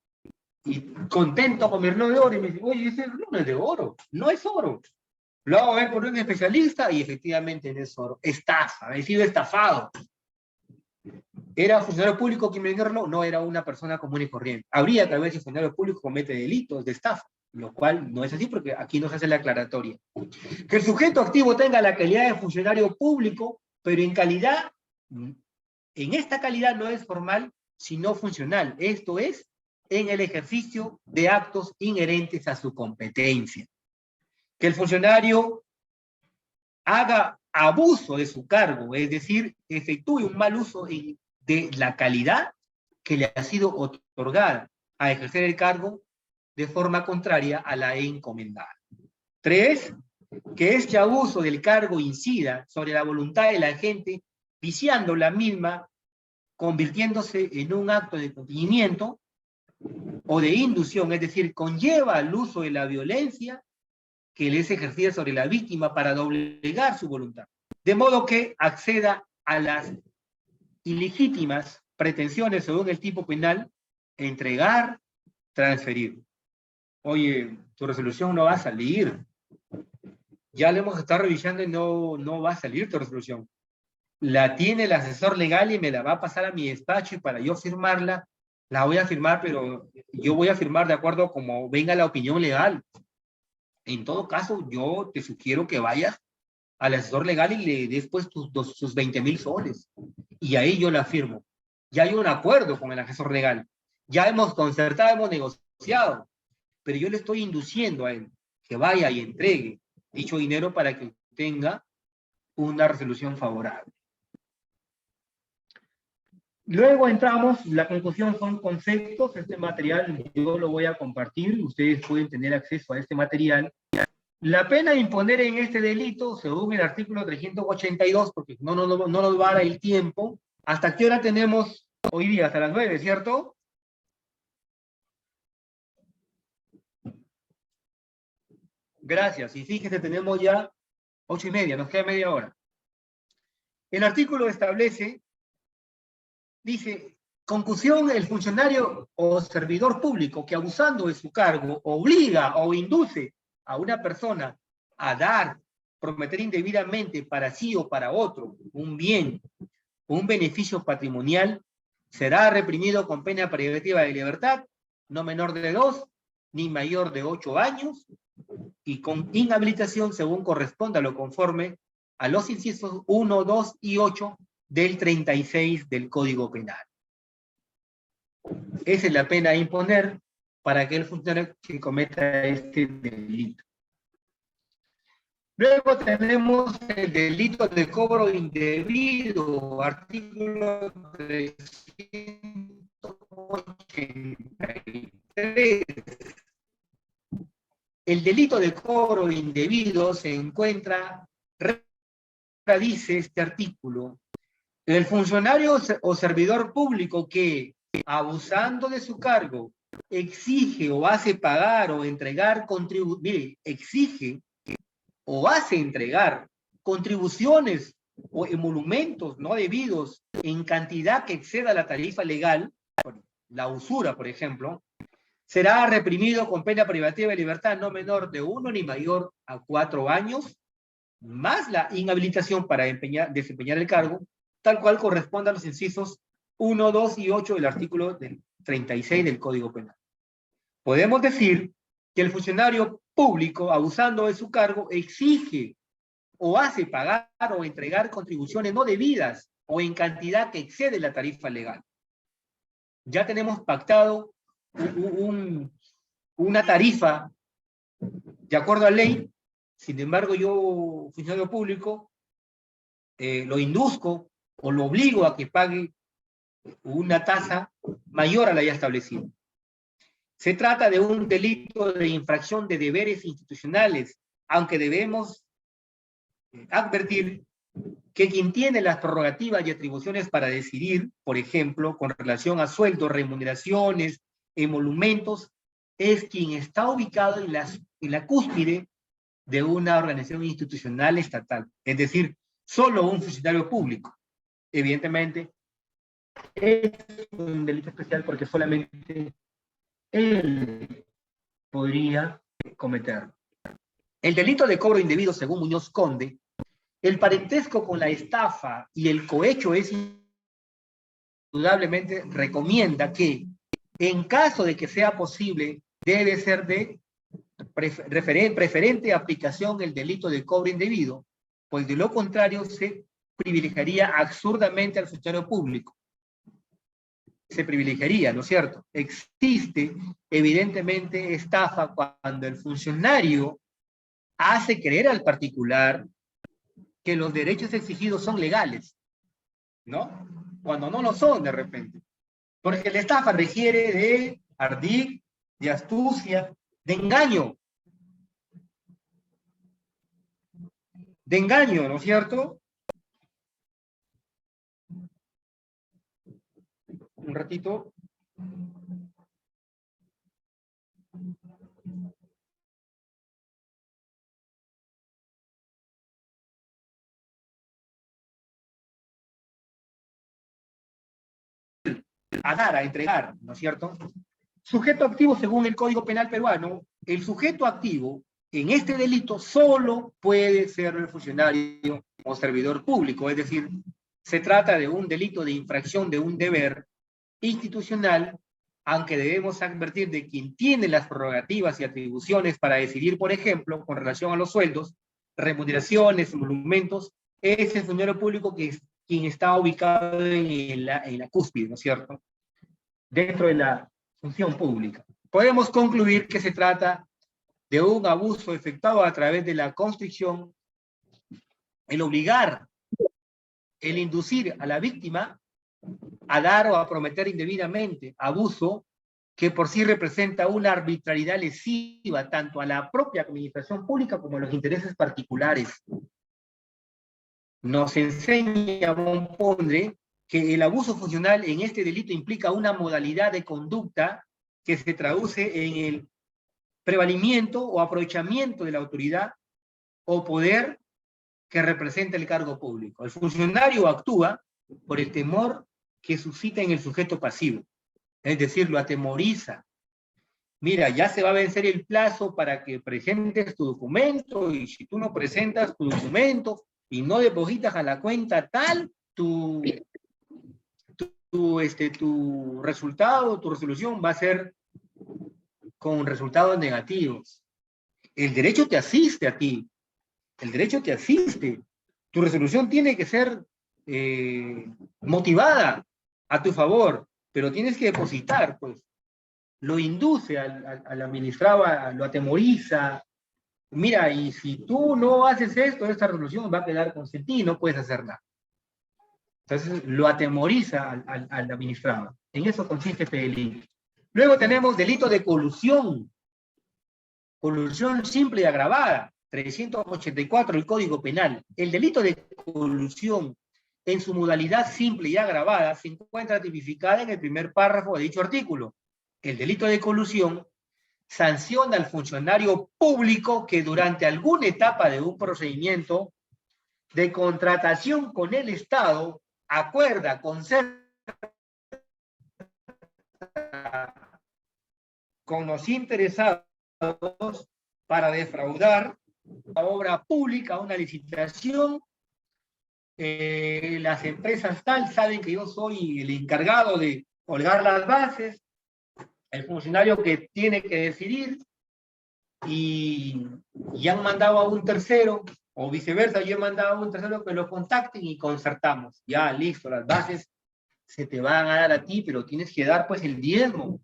contento con mi reloj de oro y me dice, oye, ese reloj no es de oro, no es oro. Lo hago ver por un especialista y efectivamente no es oro. Estafa, he sido estafado. ¿Era funcionario público quien me vendió el reloj? No, era una persona común y corriente. Habría que ver si el funcionario público comete delitos de estafa, lo cual no es así porque aquí nos hace la aclaratoria. Que el sujeto activo tenga la calidad de funcionario público, pero en esta calidad no es formal, sino funcional. Esto es, en el ejercicio de actos inherentes a su competencia. Que el funcionario haga abuso de su cargo, es decir, efectúe un mal uso de la calidad que le ha sido otorgada a ejercer el cargo de forma contraria a la encomendada. 3, que este abuso del cargo incida sobre la voluntad de la gente, viciando la misma, convirtiéndose en un acto de cumplimiento o de inducción, es decir, conlleva el uso de la violencia que le es ejercida sobre la víctima para doblegar su voluntad, de modo que acceda a las ilegítimas pretensiones según el tipo penal, entregar, transferir. Oye, tu resolución no va a salir. Ya le hemos estado revisando y no va a salir tu resolución. La tiene el asesor legal y me la va a pasar a mi despacho y para yo firmarla, la voy a firmar, pero yo voy a firmar de acuerdo a como venga la opinión legal. En todo caso, yo te sugiero que vayas al asesor legal y le des pues sus 20.000 soles. Y ahí yo la firmo. Ya hay un acuerdo con el asesor legal. Ya hemos concertado, hemos negociado. Pero yo le estoy induciendo a él que vaya y entregue dicho dinero para que tenga una resolución favorable. Luego entramos, la conclusión son conceptos, este material yo lo voy a compartir, ustedes pueden tener acceso a este material. La pena a imponer en este delito, según el artículo 382, porque no nos va a dar el tiempo, ¿hasta qué hora tenemos hoy día? Hasta las 9, ¿cierto? Gracias. Y fíjese, tenemos ya 8:30, nos queda media hora. El artículo establece, dice, conclusión, el funcionario o servidor público que abusando de su cargo obliga o induce a una persona a dar, prometer indebidamente para sí o para otro un bien, un beneficio patrimonial, será reprimido con pena privativa de libertad, no menor de 2, ni mayor de 8 años, y con inhabilitación según corresponda lo conforme a los incisos 1, 2 y 8 del 36 del Código Penal. Esa es la pena a imponer para aquel funcionario que cometa este delito. Luego tenemos el delito de cobro indebido, artículo 383. El delito de cobro indebido se encuentra, dice este artículo, el funcionario o servidor público que, abusando de su cargo, exige o hace pagar o entregar exige o hace entregar contribuciones o emolumentos no debidos en cantidad que exceda la tarifa legal, la usura, por ejemplo, será reprimido con pena privativa de libertad no menor de 1 ni mayor a 4 años, más la inhabilitación para desempeñar el cargo, tal cual corresponde a los incisos 1, 2 y 8 del artículo 36 del Código Penal. Podemos decir que el funcionario público, abusando de su cargo, exige o hace pagar o entregar contribuciones no debidas o en cantidad que excede la tarifa legal. Ya tenemos pactado una tarifa de acuerdo a ley. Sin embargo, yo, funcionario público, lo induzco o lo obligo a que pague una tasa mayor a la ya establecida. Se trata de un delito de infracción de deberes institucionales, aunque debemos advertir que quien tiene las prerrogativas y atribuciones para decidir, por ejemplo, con relación a sueldos, remuneraciones, emolumentos, es quien está ubicado en la cúspide de una organización institucional estatal, es decir, solo un funcionario público. Evidentemente, es un delito especial porque solamente él podría cometerlo. El delito de cobro indebido, según Muñoz Conde, el parentesco con la estafa y el cohecho es indudablemente recomienda que, en caso de que sea posible, debe ser de preferente aplicación el delito de cobro indebido, pues de lo contrario se privilegiaría absurdamente al funcionario público. Se privilegiaría, ¿no es cierto? Existe, evidentemente, estafa cuando el funcionario hace creer al particular que los derechos exigidos son legales, ¿no? Cuando no lo son de repente. Porque la estafa requiere de ardid, de astucia, de engaño. De engaño, ¿no es cierto? Un ratito. A dar, a entregar, ¿no es cierto? Sujeto activo según el Código Penal peruano, el sujeto activo en este delito solo puede ser el funcionario o servidor público, es decir, se trata de un delito de infracción de un deber institucional, aunque debemos advertir de quien tiene las prerrogativas y atribuciones para decidir, por ejemplo, con relación a los sueldos, remuneraciones, emolumentos, es el funcionario público que es quien está ubicado en la cúspide, ¿no es cierto? Dentro de la función pública. Podemos concluir que se trata de un abuso efectuado a través de la constricción, el obligar, el inducir a la víctima a dar o a prometer indebidamente, abuso que por sí representa una arbitrariedad lesiva tanto a la propia administración pública como a los intereses particulares. Nos enseña Bonpondre que el abuso funcional en este delito implica una modalidad de conducta que se traduce en el prevalimiento o aprovechamiento de la autoridad o poder que representa el cargo público. El funcionario actúa por el temor que suscita en el sujeto pasivo, es decir, lo atemoriza. Mira, ya se va a vencer el plazo para que presentes tu documento, y si tú no presentas tu documento y no depositas a la cuenta tal, tu resultado, tu resolución va a ser con resultados negativos. El derecho te asiste a ti. El derecho te asiste. Tu resolución tiene que ser motivada a tu favor, pero tienes que depositar, pues. Lo induce al administrado, lo atemoriza. Mira, y si tú no haces esto, esta resolución va a quedar consentida y no puedes hacer nada. Entonces, lo atemoriza al administrado. En eso consiste este delito. Luego tenemos delito de colusión. Colusión simple y agravada. 384 del Código Penal. El delito de colusión en su modalidad simple y agravada se encuentra tipificada en el primer párrafo de dicho artículo. El delito de colusión sanciona al funcionario público que durante alguna etapa de un procedimiento de contratación con el Estado acuerda, concerta con los interesados para defraudar la obra pública, una licitación. Las empresas tal saben que yo soy el encargado de colgar las bases, el funcionario que tiene que decidir, y han mandado a un tercero, o viceversa, yo he mandado a un tercero que lo contacten y concertamos. Ya, listo, las bases se te van a dar a ti, pero tienes que dar pues el diezmo.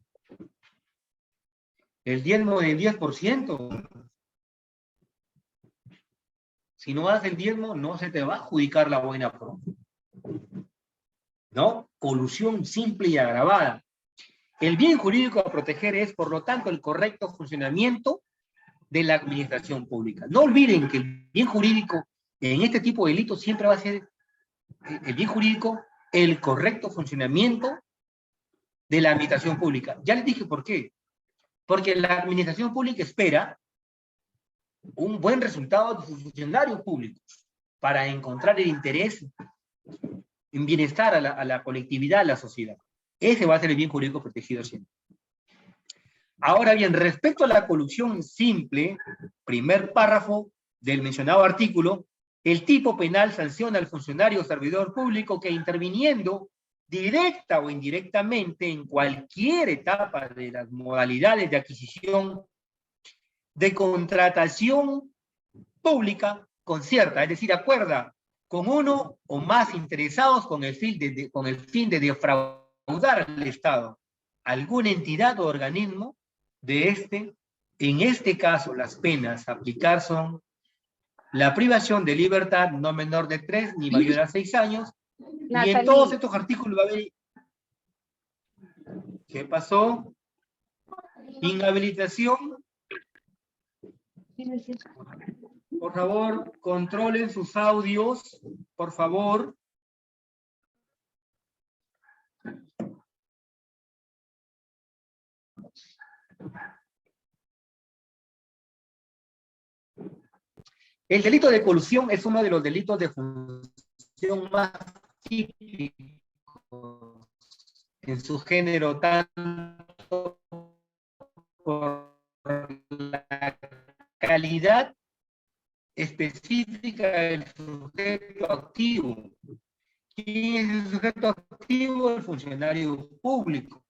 El diezmo del 10%. Si no das el diezmo, no se te va a adjudicar la buena pro. ¿No? Colusión simple y agravada. El bien jurídico a proteger es, por lo tanto, el correcto funcionamiento de la administración pública. No olviden que el bien jurídico en este tipo de delitos siempre va a ser el bien jurídico, el correcto funcionamiento de la administración pública. Ya les dije por qué. Porque la administración pública espera un buen resultado de sus funcionarios públicos para encontrar el interés en bienestar a la colectividad, a la sociedad. Ese va a ser el bien jurídico protegido siempre. Ahora bien, respecto a la colusión simple, primer párrafo del mencionado artículo, el tipo penal sanciona al funcionario o servidor público que, interviniendo directa o indirectamente en cualquier etapa de las modalidades de adquisición, de contratación pública, concierta, es decir, acuerda con uno o más interesados con el fin de defraudar al Estado, alguna entidad o organismo de este. En este caso, las penas a aplicar son la privación de libertad no menor de 3 ni mayor a 6 años, y en todos estos artículos va a haber... ¿Qué pasó? Inhabilitación. Por favor, controlen sus audios, por favor. El delito de colusión es uno de los delitos de función más típicos en su género, tanto por la calidad específica del sujeto activo. ¿Quién es el sujeto activo? El funcionario público.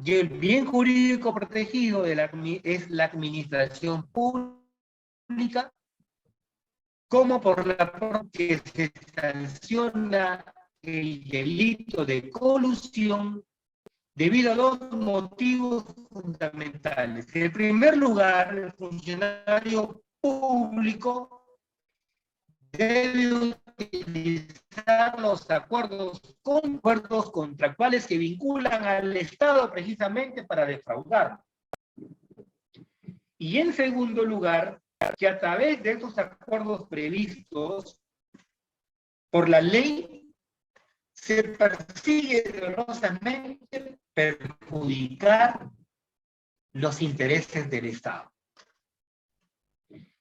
Y el bien jurídico protegido es la administración pública, como por la que se sanciona el delito de colusión debido a dos motivos fundamentales. En primer lugar, el funcionario público debe utilizar los acuerdos contractuales que vinculan al Estado precisamente para defraudar. Y en segundo lugar, que a través de estos acuerdos previstos por la ley se persigue dolorosamente perjudicar los intereses del Estado.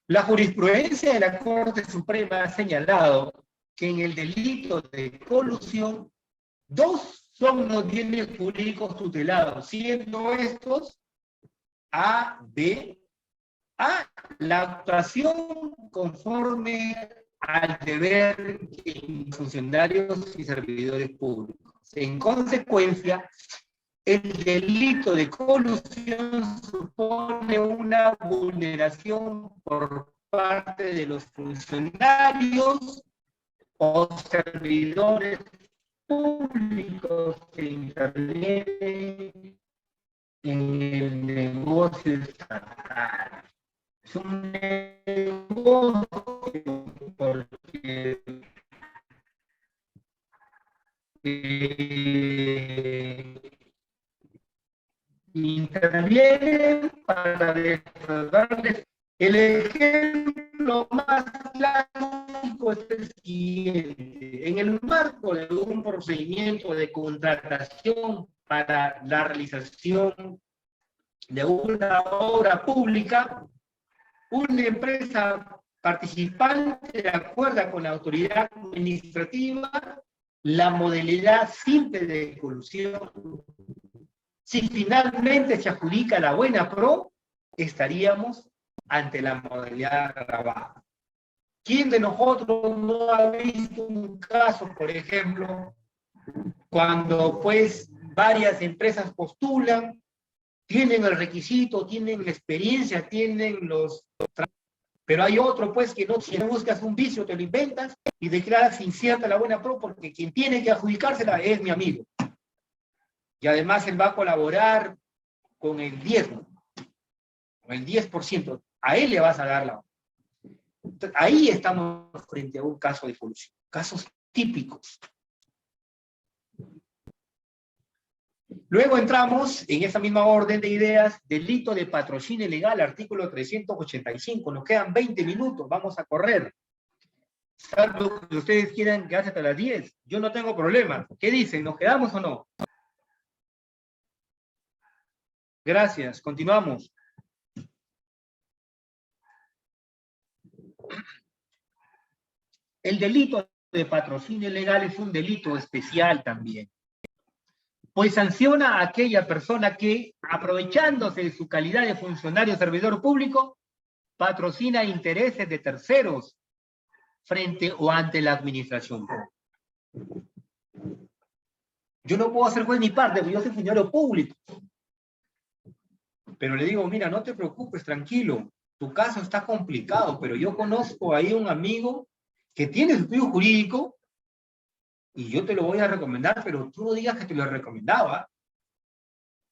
La jurisprudencia de la Corte Suprema ha señalado que en el delito de colusión, dos son los bienes jurídicos tutelados, siendo estos A, B, A, la actuación conforme al deber de funcionarios y servidores públicos. En consecuencia, el delito de colusión supone una vulneración por parte de los funcionarios o servidores públicos que intervienen en el negocio estatal. Es un negocio porque intervienen para defraudarles. El ejemplo más clásico es el siguiente. En el marco de un procedimiento de contratación para la realización de una obra pública, una empresa participante acuerda con la autoridad administrativa la modalidad simple de colusión. Si finalmente se adjudica la buena pro, estaríamos ante la modalidad agravada. ¿Quién de nosotros no ha visto un caso, por ejemplo, cuando pues varias empresas postulan, tienen el requisito, tienen la experiencia, tienen los... Pero hay otro pues que no, si no buscas un vicio, te lo inventas y declaras incierta la buena pro porque quien tiene que adjudicársela es mi amigo. Y además él va a colaborar con el 10%, con el 10%. A él le vas a dar la... Entonces, ahí estamos frente a un caso de colusión. Casos típicos. Luego entramos en esa misma orden de ideas, delito de patrocinio ilegal, artículo 385. Nos quedan 20 minutos, vamos a correr. Salvo que ustedes quieran quedarse hasta las 10. Yo no tengo problema. ¿Qué dicen? ¿Nos quedamos o no? Gracias, continuamos. El delito de patrocinio ilegal es un delito especial también, pues sanciona a aquella persona que, aprovechándose de su calidad de funcionario o servidor público, patrocina intereses de terceros frente o ante la administración pública. Yo no puedo hacer juez ni parte, porque yo soy funcionario público. Pero le digo, mira, no te preocupes, tranquilo, tu caso está complicado, pero yo conozco ahí un amigo que tiene su estudio jurídico y yo te lo voy a recomendar, pero tú no digas que te lo recomendaba.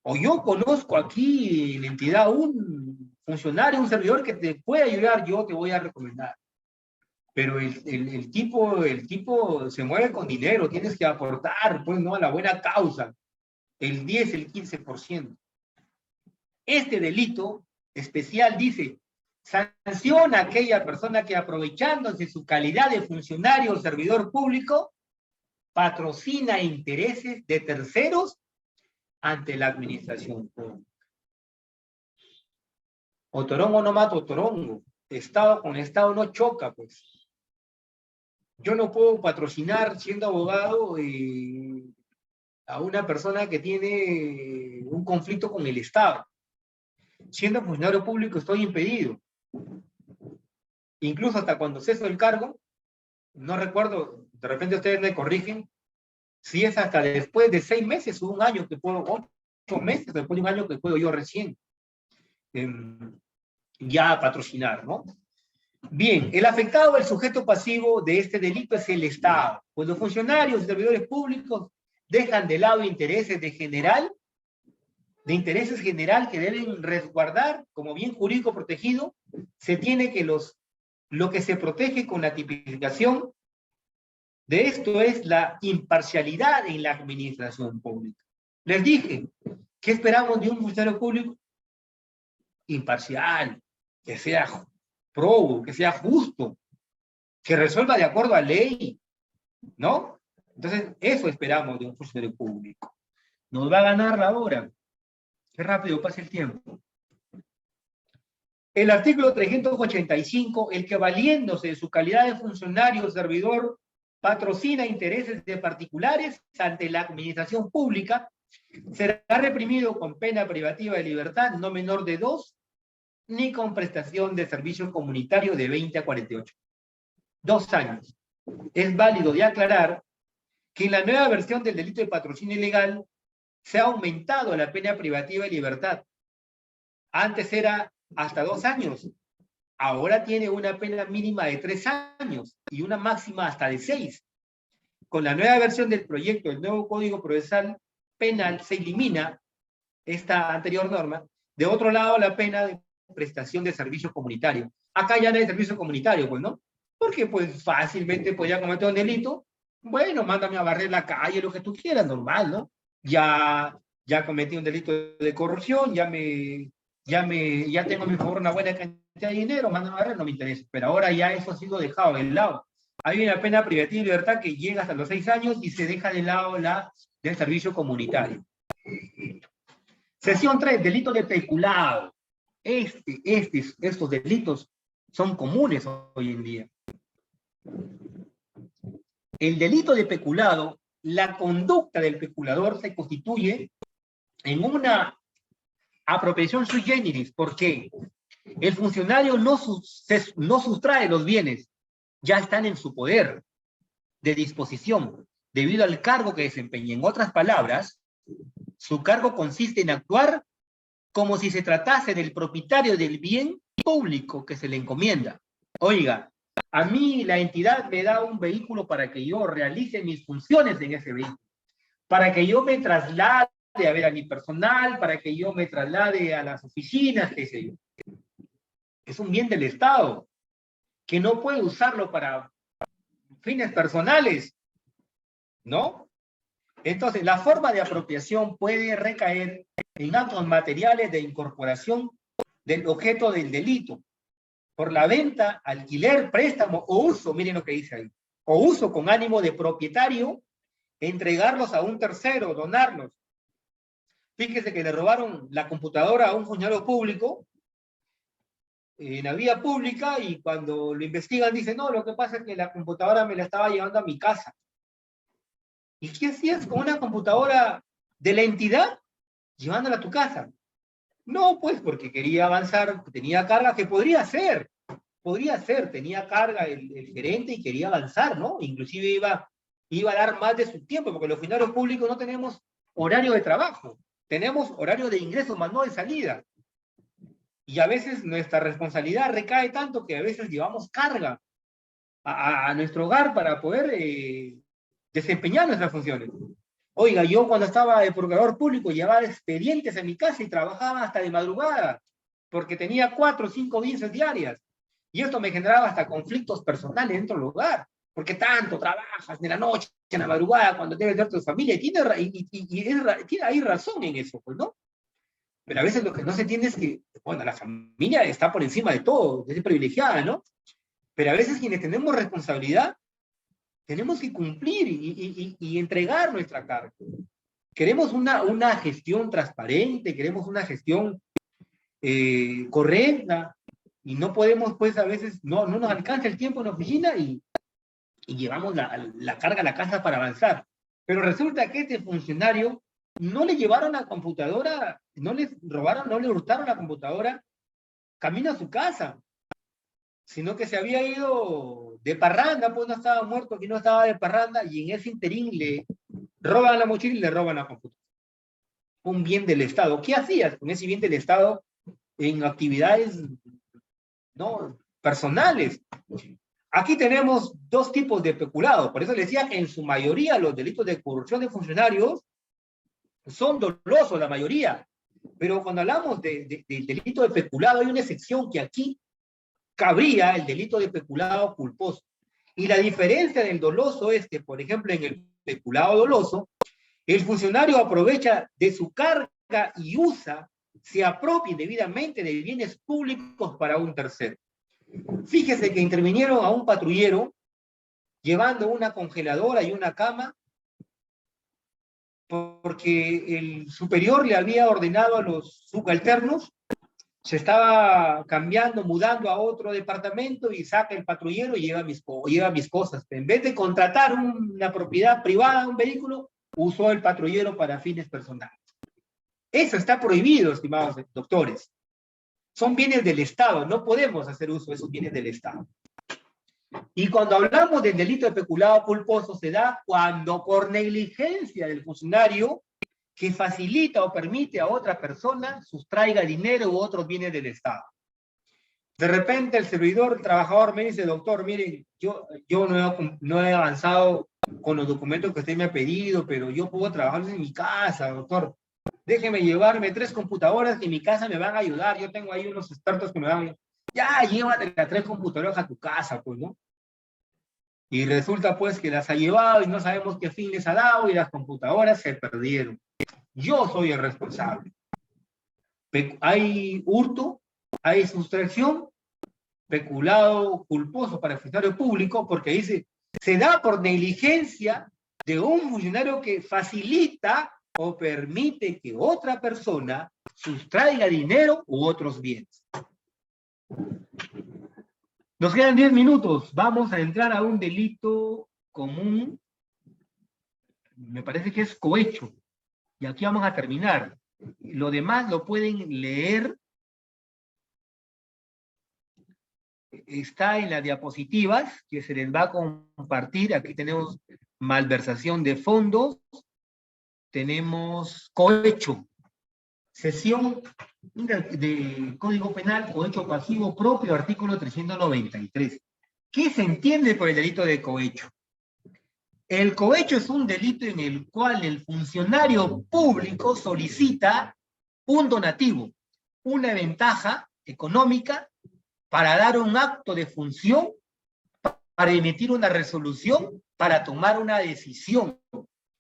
O yo conozco aquí en la entidad un funcionario, un servidor que te puede ayudar, yo te voy a recomendar. Pero el tipo se mueve con dinero, tienes que aportar, pues, ¿no? A la buena causa, el 10, el 15%. Este delito especial dice, sanciona a aquella persona que aprovechándose su calidad de funcionario o servidor público, patrocina intereses de terceros ante la administración pública. Otorongo no mata otorongo. Estado con Estado no choca, pues. Yo no puedo patrocinar, siendo abogado, a una persona que tiene un conflicto con el Estado. Siendo funcionario público estoy impedido. Incluso hasta cuando ceso el cargo, no recuerdo, de repente ustedes me corrigen, si es hasta después de 6 meses o un año que puedo, 8 meses, después de un año que puedo yo recién ya patrocinar, ¿no? Bien, el afectado, el sujeto pasivo de este delito es el Estado. Pues los funcionarios y servidores públicos dejan de lado intereses de intereses general que deben resguardar como bien jurídico protegido. Se tiene que lo que se protege con la tipificación de esto es la imparcialidad en la administración pública. Les dije, ¿qué esperamos de un funcionario público? Imparcial, que sea probo, que sea justo, que resuelva de acuerdo a ley, ¿no? Entonces, eso esperamos de un funcionario público. Nos va a ganar la hora. Qué rápido pasa el tiempo. El artículo 385, el que valiéndose de su calidad de funcionario o servidor patrocina intereses de particulares ante la administración pública, será reprimido con pena privativa de libertad no menor de 2, ni con prestación de servicio comunitario de 20 a 48. 2 años. Es válido de aclarar que en la nueva versión del delito de patrocinio ilegal se ha aumentado la pena privativa de libertad. Antes era hasta 2 años. Ahora tiene una pena mínima de 3 años y una máxima hasta de 6. Con la nueva versión del proyecto del nuevo Código Procesal Penal se elimina esta anterior norma. De otro lado, la pena de prestación de servicio comunitario. Acá ya no hay servicio comunitario, pues, ¿no? Porque, pues, fácilmente podía cometer un delito. Bueno, mándame a barrer la calle, lo que tú quieras, normal, ¿no? Ya cometí un delito de corrupción, ya tengo a mi favor una buena cantidad de dinero, mándame a barrer, no me interesa. Pero ahora ya eso ha sido dejado de lado. Hay una pena privativa de libertad que llega hasta los 6 años y se deja de lado la del servicio comunitario. Sección 3, delito de peculado. Estos delitos son comunes hoy en día. El delito de peculado, la conducta del peculador se constituye en una apropiación sui generis, porque el funcionario no sustrae los bienes, ya están en su poder de disposición, debido al cargo que desempeña. En otras palabras, su cargo consiste en actuar como si se tratase del propietario del bien público que se le encomienda. Oiga, a mí la entidad me da un vehículo para que yo realice mis funciones en ese vehículo, para que yo me traslade a ver a mi personal, para que yo me traslade a las oficinas, qué sé yo. Es un bien del Estado, que no puede usarlo para fines personales, ¿no? Entonces, la forma de apropiación puede recaer en actos materiales de incorporación del objeto del delito, por la venta, alquiler, préstamo o uso, miren lo que dice ahí, o uso con ánimo de propietario, entregarlos a un tercero, donarlos. Fíjese que le robaron la computadora a un funcionario público en la vía pública y cuando lo investigan dice, no, lo que pasa es que la computadora me la estaba llevando a mi casa. ¿Y qué hacías con una computadora de la entidad llevándola a tu casa? No, pues porque quería avanzar, tenía carga que podría ser, tenía carga el gerente y quería avanzar, ¿no? Inclusive iba a dar más de su tiempo, porque los funcionarios públicos no tenemos horario de trabajo, tenemos horario de ingreso, más no de salida. Y a veces nuestra responsabilidad recae tanto que a veces llevamos carga a nuestro hogar para poder desempeñar nuestras funciones. Oiga, yo cuando estaba de procurador público llevaba expedientes en mi casa y trabajaba hasta de madrugada, porque tenía 4 o 5 audiencias diarias. Y esto me generaba hasta conflictos personales dentro del hogar, porque tanto trabajas de la noche, en la madrugada, cuando debes ver a tu familia, y hay razón en eso, pues, ¿no? Pero a veces lo que no se entiende es que, bueno, la familia está por encima de todo, es privilegiada, ¿no? Pero a veces quienes tenemos responsabilidad, tenemos que cumplir y entregar nuestra carga. Queremos una gestión transparente, queremos una gestión correcta, y no podemos, pues, a veces, no nos alcanza el tiempo en la oficina y llevamos la carga a la casa para avanzar. Pero resulta que este funcionario no le llevaron la computadora, no le robaron, no le hurtaron la computadora camino a su casa, sino que se había ido de parranda, pues no estaba muerto, aquí no estaba de parranda, y en ese interín le roban la mochila y le roban la computadora. Un bien del Estado. ¿Qué hacías con ese bien del Estado en actividades, no, personales? Aquí tenemos 2 tipos de peculado. Por eso les decía que en su mayoría los delitos de corrupción de funcionarios son dolosos, la mayoría. Pero cuando hablamos del delito de peculado, hay una excepción que aquí cabría el delito de peculado culposo. Y la diferencia del doloso es que, por ejemplo, en el peculado doloso, el funcionario aprovecha de su carga y se apropia indebidamente de bienes públicos para un tercero. Fíjese que intervinieron a un patrullero llevando una congeladora y una cama porque el superior le había ordenado a los subalternos se estaba cambiando, mudando a otro departamento y saca el patrullero y lleva mis cosas. En vez de contratar una propiedad privada, un vehículo, usó el patrullero para fines personales. Eso está prohibido, estimados doctores. Son bienes del Estado, no podemos hacer uso de esos bienes del Estado. Y cuando hablamos del delito de peculado culposo, se da cuando por negligencia del funcionario que facilita o permite a otra persona sustraiga dinero u otros bienes del Estado. De repente el servidor, el trabajador me dice, doctor, miren, yo no he avanzado con los documentos que usted me ha pedido, pero yo puedo trabajar en mi casa, doctor. Déjeme llevarme 3 computadoras que en mi casa me van a ayudar. Yo tengo ahí unos expertos que me van a ayudar. Ya, llévate las 3 computadoras a tu casa, pues, ¿no? Y resulta, pues, que las ha llevado y no sabemos qué fin les ha dado y las computadoras se perdieron. Yo soy el responsable. Hay hurto, hay sustracción, peculado culposo para el funcionario público, porque dice, se da por negligencia de un funcionario que facilita o permite que otra persona sustraiga dinero u otros bienes. Nos quedan 10 minutos. Vamos a entrar a un delito común. Me parece que es cohecho. Y aquí vamos a terminar. Lo demás lo pueden leer. Está en las diapositivas que se les va a compartir. Aquí tenemos malversación de fondos. Tenemos cohecho. Sesión de Código Penal, cohecho pasivo propio, artículo 393. ¿Qué se entiende por el delito de cohecho? El cohecho es un delito en el cual el funcionario público solicita un donativo, una ventaja económica para dar un acto de función, para emitir una resolución, para tomar una decisión.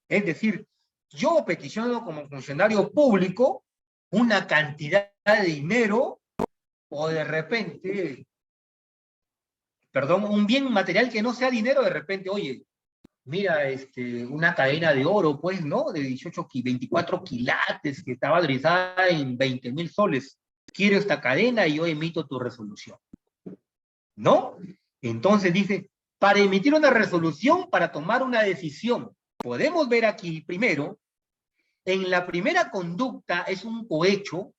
Es decir, yo peticiono como funcionario público una cantidad de dinero o de repente, perdón, un bien material que no sea dinero, de repente, oye, mira, una cadena de oro, pues, ¿no? De 24 quilates que está valorizada en 20,000 soles. Quiero esta cadena y yo emito tu resolución. ¿No? Entonces dice, para emitir una resolución, para tomar una decisión. Podemos ver aquí, primero, en la primera conducta es un cohecho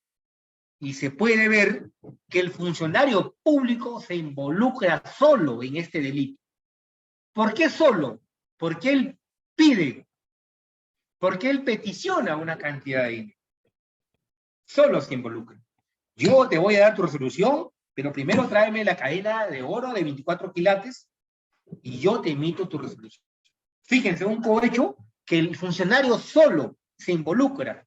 y se puede ver que el funcionario público se involucra solo en este delito. ¿Por qué solo? Porque él pide, porque él peticiona una cantidad de dinero. Solo se involucra. Yo te voy a dar tu resolución, pero primero tráeme la cadena de oro de 24 quilates y yo te emito tu resolución. Fíjense, un cohecho que el funcionario solo se involucra.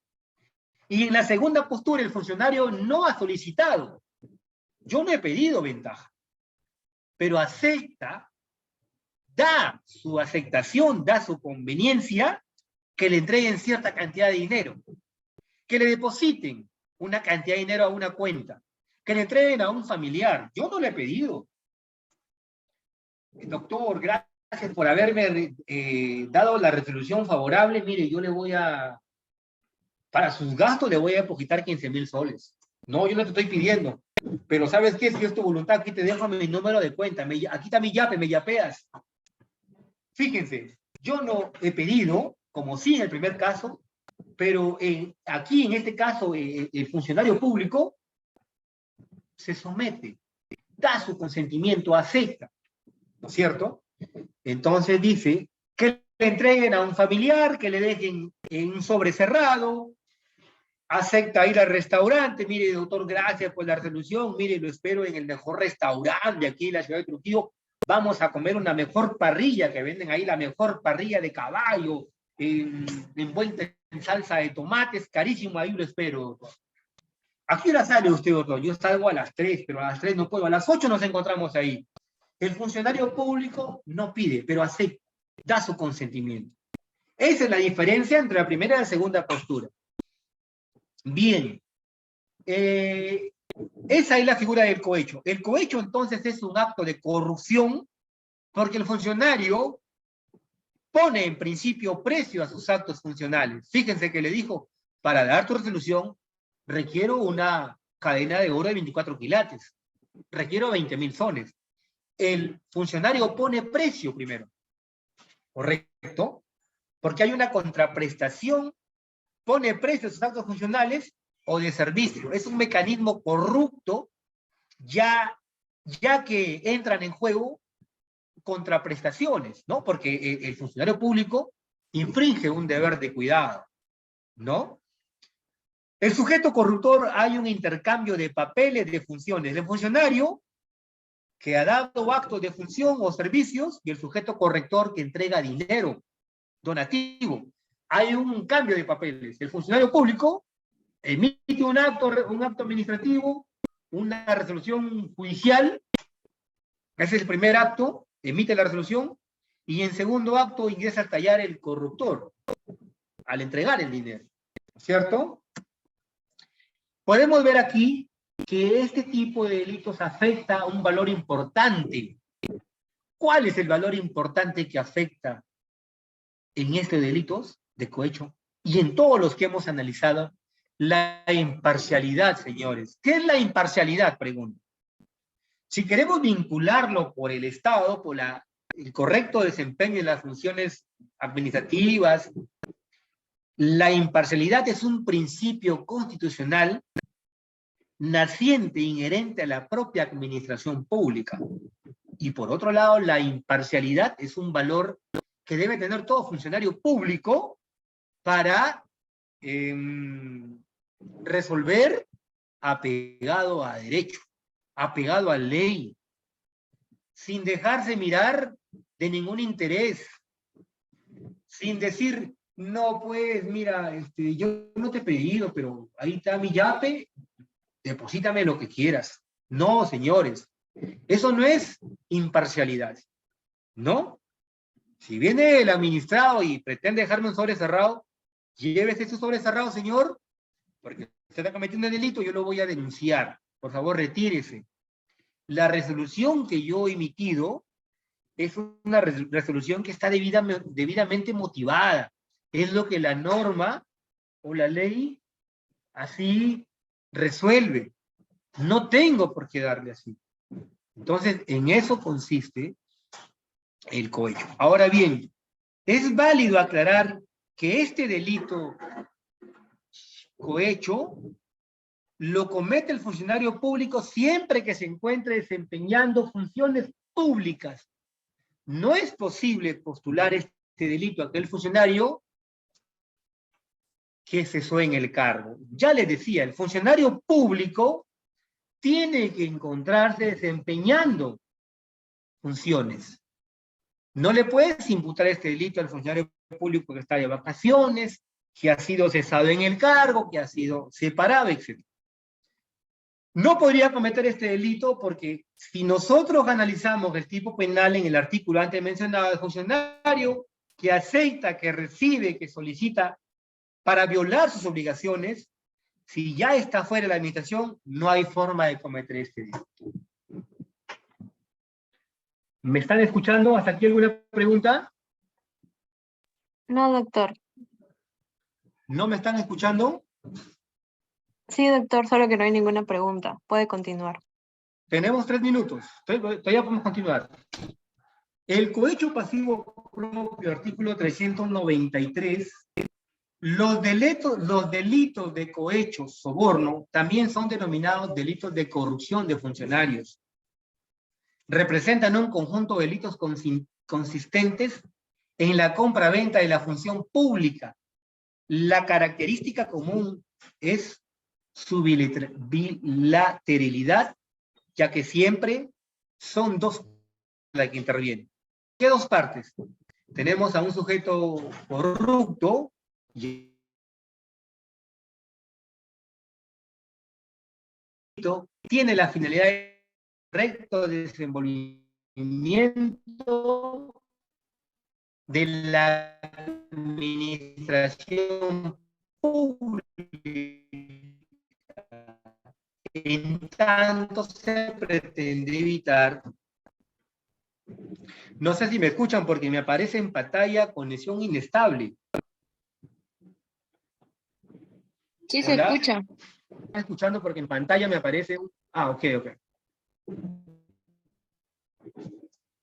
Y en la segunda postura, el funcionario no ha solicitado. Yo no he pedido ventaja, pero acepta, da su aceptación, da su conveniencia que le entreguen cierta cantidad de dinero, que le depositen una cantidad de dinero a una cuenta, que le entreguen a un familiar. Yo no le he pedido. Doctor, gracias por haberme dado la resolución favorable. Mire, yo le voy a, para sus gastos le voy a depositar 15,000 soles. No, yo no te estoy pidiendo. Pero ¿sabes qué? Si es tu voluntad, aquí te dejo mi número de cuenta. Aquí está mi yape, me yapeas. Fíjense, yo no he pedido, como sí en el primer caso, pero aquí en este caso el funcionario público se somete, da su consentimiento, acepta, ¿no es cierto? Entonces dice que le entreguen a un familiar, que le dejen en un sobre cerrado, acepta ir al restaurante, mire doctor, gracias por la resolución, mire, lo espero en el mejor restaurante de aquí en la ciudad de Trujillo, vamos a comer una mejor parrilla, que venden ahí la mejor parrilla de caballo, envuelta en salsa de tomates, carísimo, ahí lo espero, doctor. ¿A qué hora sale usted, doctor? Yo salgo a las 3, pero a las 3 no puedo, a las 8 nos encontramos ahí. El funcionario público no pide, pero acepta, da su consentimiento. Esa es la diferencia entre la primera y la segunda postura. Bien, esa es la figura del cohecho. El cohecho entonces es un acto de corrupción porque el funcionario pone en principio precio a sus actos funcionales. Fíjense que le dijo, para dar tu resolución requiero una cadena de oro de 24 quilates. Requiero 20.000 soles. El funcionario pone precio primero. ¿Correcto? Porque hay una contraprestación, pone precio a sus actos funcionales o de servicio. Es un mecanismo corrupto, ya que entran en juego contraprestaciones, ¿no? Porque el funcionario público infringe un deber de cuidado, ¿no? El sujeto corruptor, hay un intercambio de papeles, de funciones. El funcionario que ha dado actos de función o servicios y el sujeto corrector que entrega dinero, donativo. Hay un cambio de papeles. El funcionario público emite un acto administrativo, una resolución judicial. Ese es el primer acto, emite la resolución, y en segundo acto ingresa al tallar el corruptor, al entregar el dinero, ¿cierto? Podemos ver aquí que este tipo de delitos afecta un valor importante. ¿Cuál es el valor importante que afecta en estos delitos de cohecho? Y en todos los que hemos analizado, la imparcialidad, señores. ¿Qué es la imparcialidad? Pregunto. Si queremos vincularlo por el Estado, por el correcto desempeño de las funciones administrativas, la imparcialidad es un principio constitucional naciente, inherente a la propia administración pública. Y por otro lado, la imparcialidad es un valor que debe tener todo funcionario público para resolver apegado a derecho, apegado a ley, sin dejarse mirar de ningún interés, sin decir, no, pues, mira, yo no te he pedido, pero ahí está mi yape, deposítame lo que quieras. No, señores, eso no es imparcialidad, ¿no? Si viene el administrado y pretende dejarme un sobre cerrado, llévese ese sobre cerrado, señor, porque usted está cometiendo un delito, yo lo voy a denunciar. Por favor, retírese. La resolución que yo he emitido es una resolución que está debidamente motivada. Es lo que la norma o la ley así resuelve. No tengo por qué darle así. Entonces, en eso consiste el cohecho. Ahora bien, es válido aclarar que este delito cohecho lo comete el funcionario público siempre que se encuentre desempeñando funciones públicas. No es posible postular este delito a aquel funcionario que cesó en el cargo. Ya les decía, el funcionario público tiene que encontrarse desempeñando funciones. No le puedes imputar este delito al funcionario público que está de vacaciones, que ha sido cesado en el cargo, que ha sido separado, etc. No podría cometer este delito porque si nosotros analizamos el tipo penal en el artículo antes mencionado, el funcionario que acepta, que recibe, que solicita para violar sus obligaciones, si ya está fuera de la administración, no hay forma de cometer este delito. ¿Me están escuchando? ¿Hasta aquí alguna pregunta? No, doctor. ¿No me están escuchando? Sí, doctor, solo que no hay ninguna pregunta. Puede continuar. Tenemos 3 minutos. Todavía podemos continuar. El cohecho pasivo propio, artículo 393, los delitos de cohecho, soborno, también son denominados delitos de corrupción de funcionarios. Representan un conjunto de delitos consistentes en la compra-venta de la función pública. La característica común es su bilateralidad, ya que siempre son dos las que intervienen. ¿Qué dos partes? Tenemos a un sujeto corrupto y tiene la finalidad de recto desenvolvimiento de la administración pública, en tanto se pretende evitar. No sé si me escuchan porque me aparece en pantalla conexión inestable. Sí, se ¿Hola? escucha. escuchando porque en pantalla me aparece un... Ah, ok.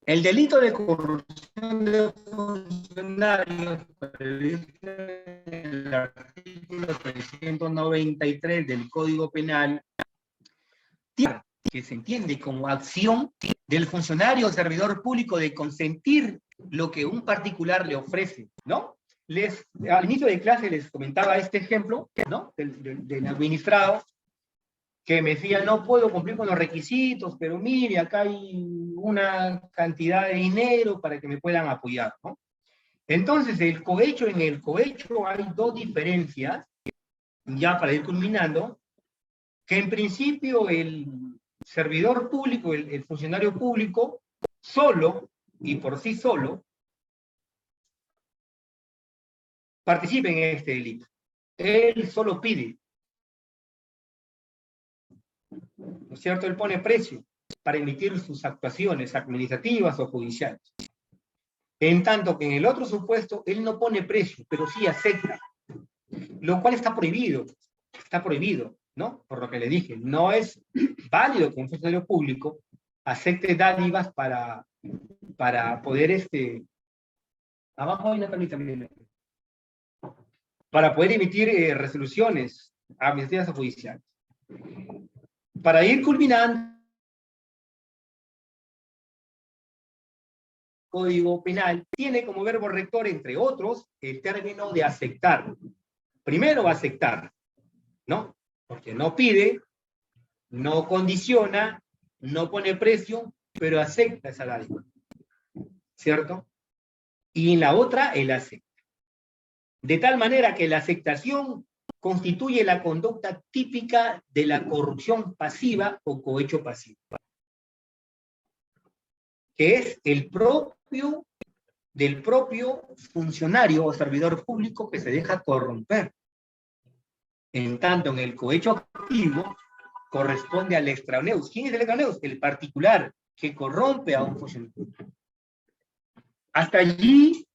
El delito de corrupción de funcionarios previsto en el artículo 393 del Código Penal, que se entiende como acción del funcionario o servidor público de consentir lo que un particular le ofrece, ¿no? Al inicio de clase les comentaba este ejemplo, ¿no? Del administrado, que me decía, no puedo cumplir con los requisitos, pero mire, acá hay una cantidad de dinero para que me puedan apoyar, ¿no? Entonces, en el cohecho hay dos diferencias, ya para ir culminando, que en principio el servidor público, el funcionario público, solo y por sí solo, participa en este delito. Él solo pide, ¿no es cierto? Él pone precio para emitir sus actuaciones administrativas o judiciales. En tanto que en el otro supuesto, él no pone precio, pero sí acepta, lo cual está prohibido, ¿no? Por lo que le dije, no es válido que un funcionario público acepte dádivas para poder, abajo hay una tablita, miren, para poder emitir resoluciones administrativas o judiciales. Para ir culminando, Código Penal tiene como verbo rector, entre otros, el término de aceptar. Primero aceptar, ¿no? Porque no pide, no condiciona, no pone precio, pero acepta esa dádiva, ¿cierto? Y en la otra, el acepta. De tal manera que la aceptación constituye la conducta típica de la corrupción pasiva o cohecho pasivo, que es del propio funcionario o servidor público que se deja corromper. En tanto, en el cohecho activo corresponde al extraneus. ¿Quién es el extraneus? El particular que corrompe a un funcionario público. Hasta allí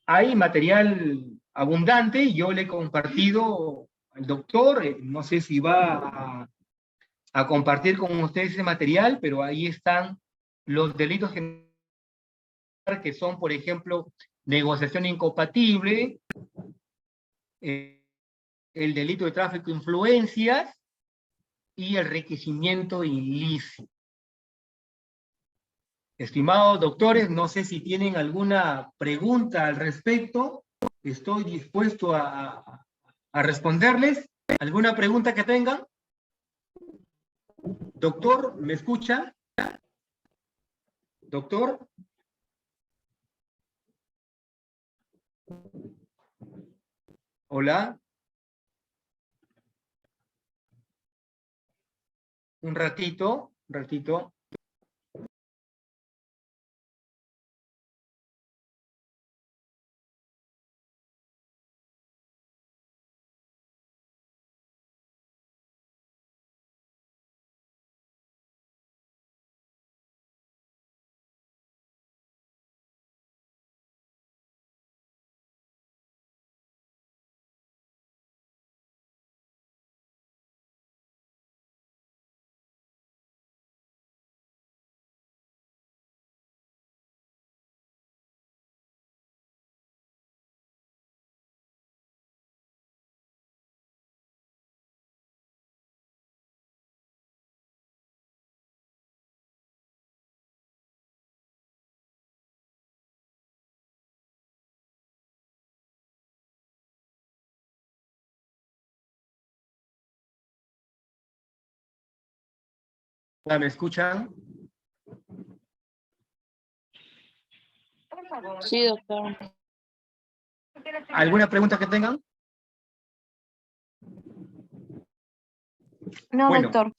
hay material abundante. Yo le he compartido al doctor, no sé si va a compartir con ustedes ese material, pero ahí están los delitos que son, por ejemplo, negociación incompatible, el delito de tráfico de influencias y el enriquecimiento ilícito. Estimados doctores, no sé si tienen alguna pregunta al respecto. Estoy dispuesto a responderles. ¿Alguna pregunta que tengan? Doctor, ¿me escucha? Doctor. Hola. Un ratito. ¿Me escuchan? Sí, doctor. ¿Alguna pregunta que tengan? No, Bueno. doctor.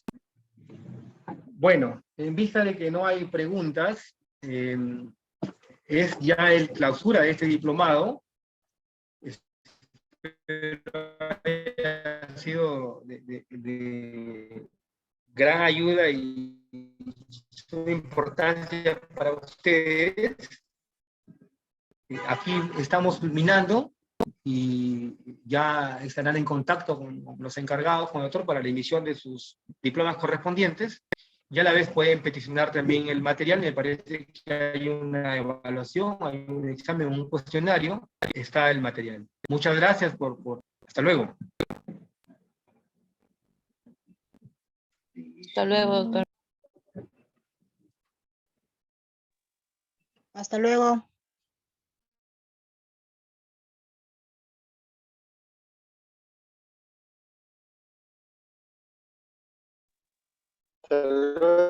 Bueno, en vista de que no hay preguntas, es ya el clausura de este diplomado. Espero haya sido de gran ayuda y su importancia para ustedes. Aquí estamos culminando. y ya estarán en contacto con los encargados, con el doctor, para la emisión de sus diplomas correspondientes. Y a la vez pueden peticionar también el material. Me parece que hay una evaluación, hay un examen, un cuestionario, está el material. Muchas gracias hasta luego. Hasta luego, doctor. Hasta luego. Hasta luego.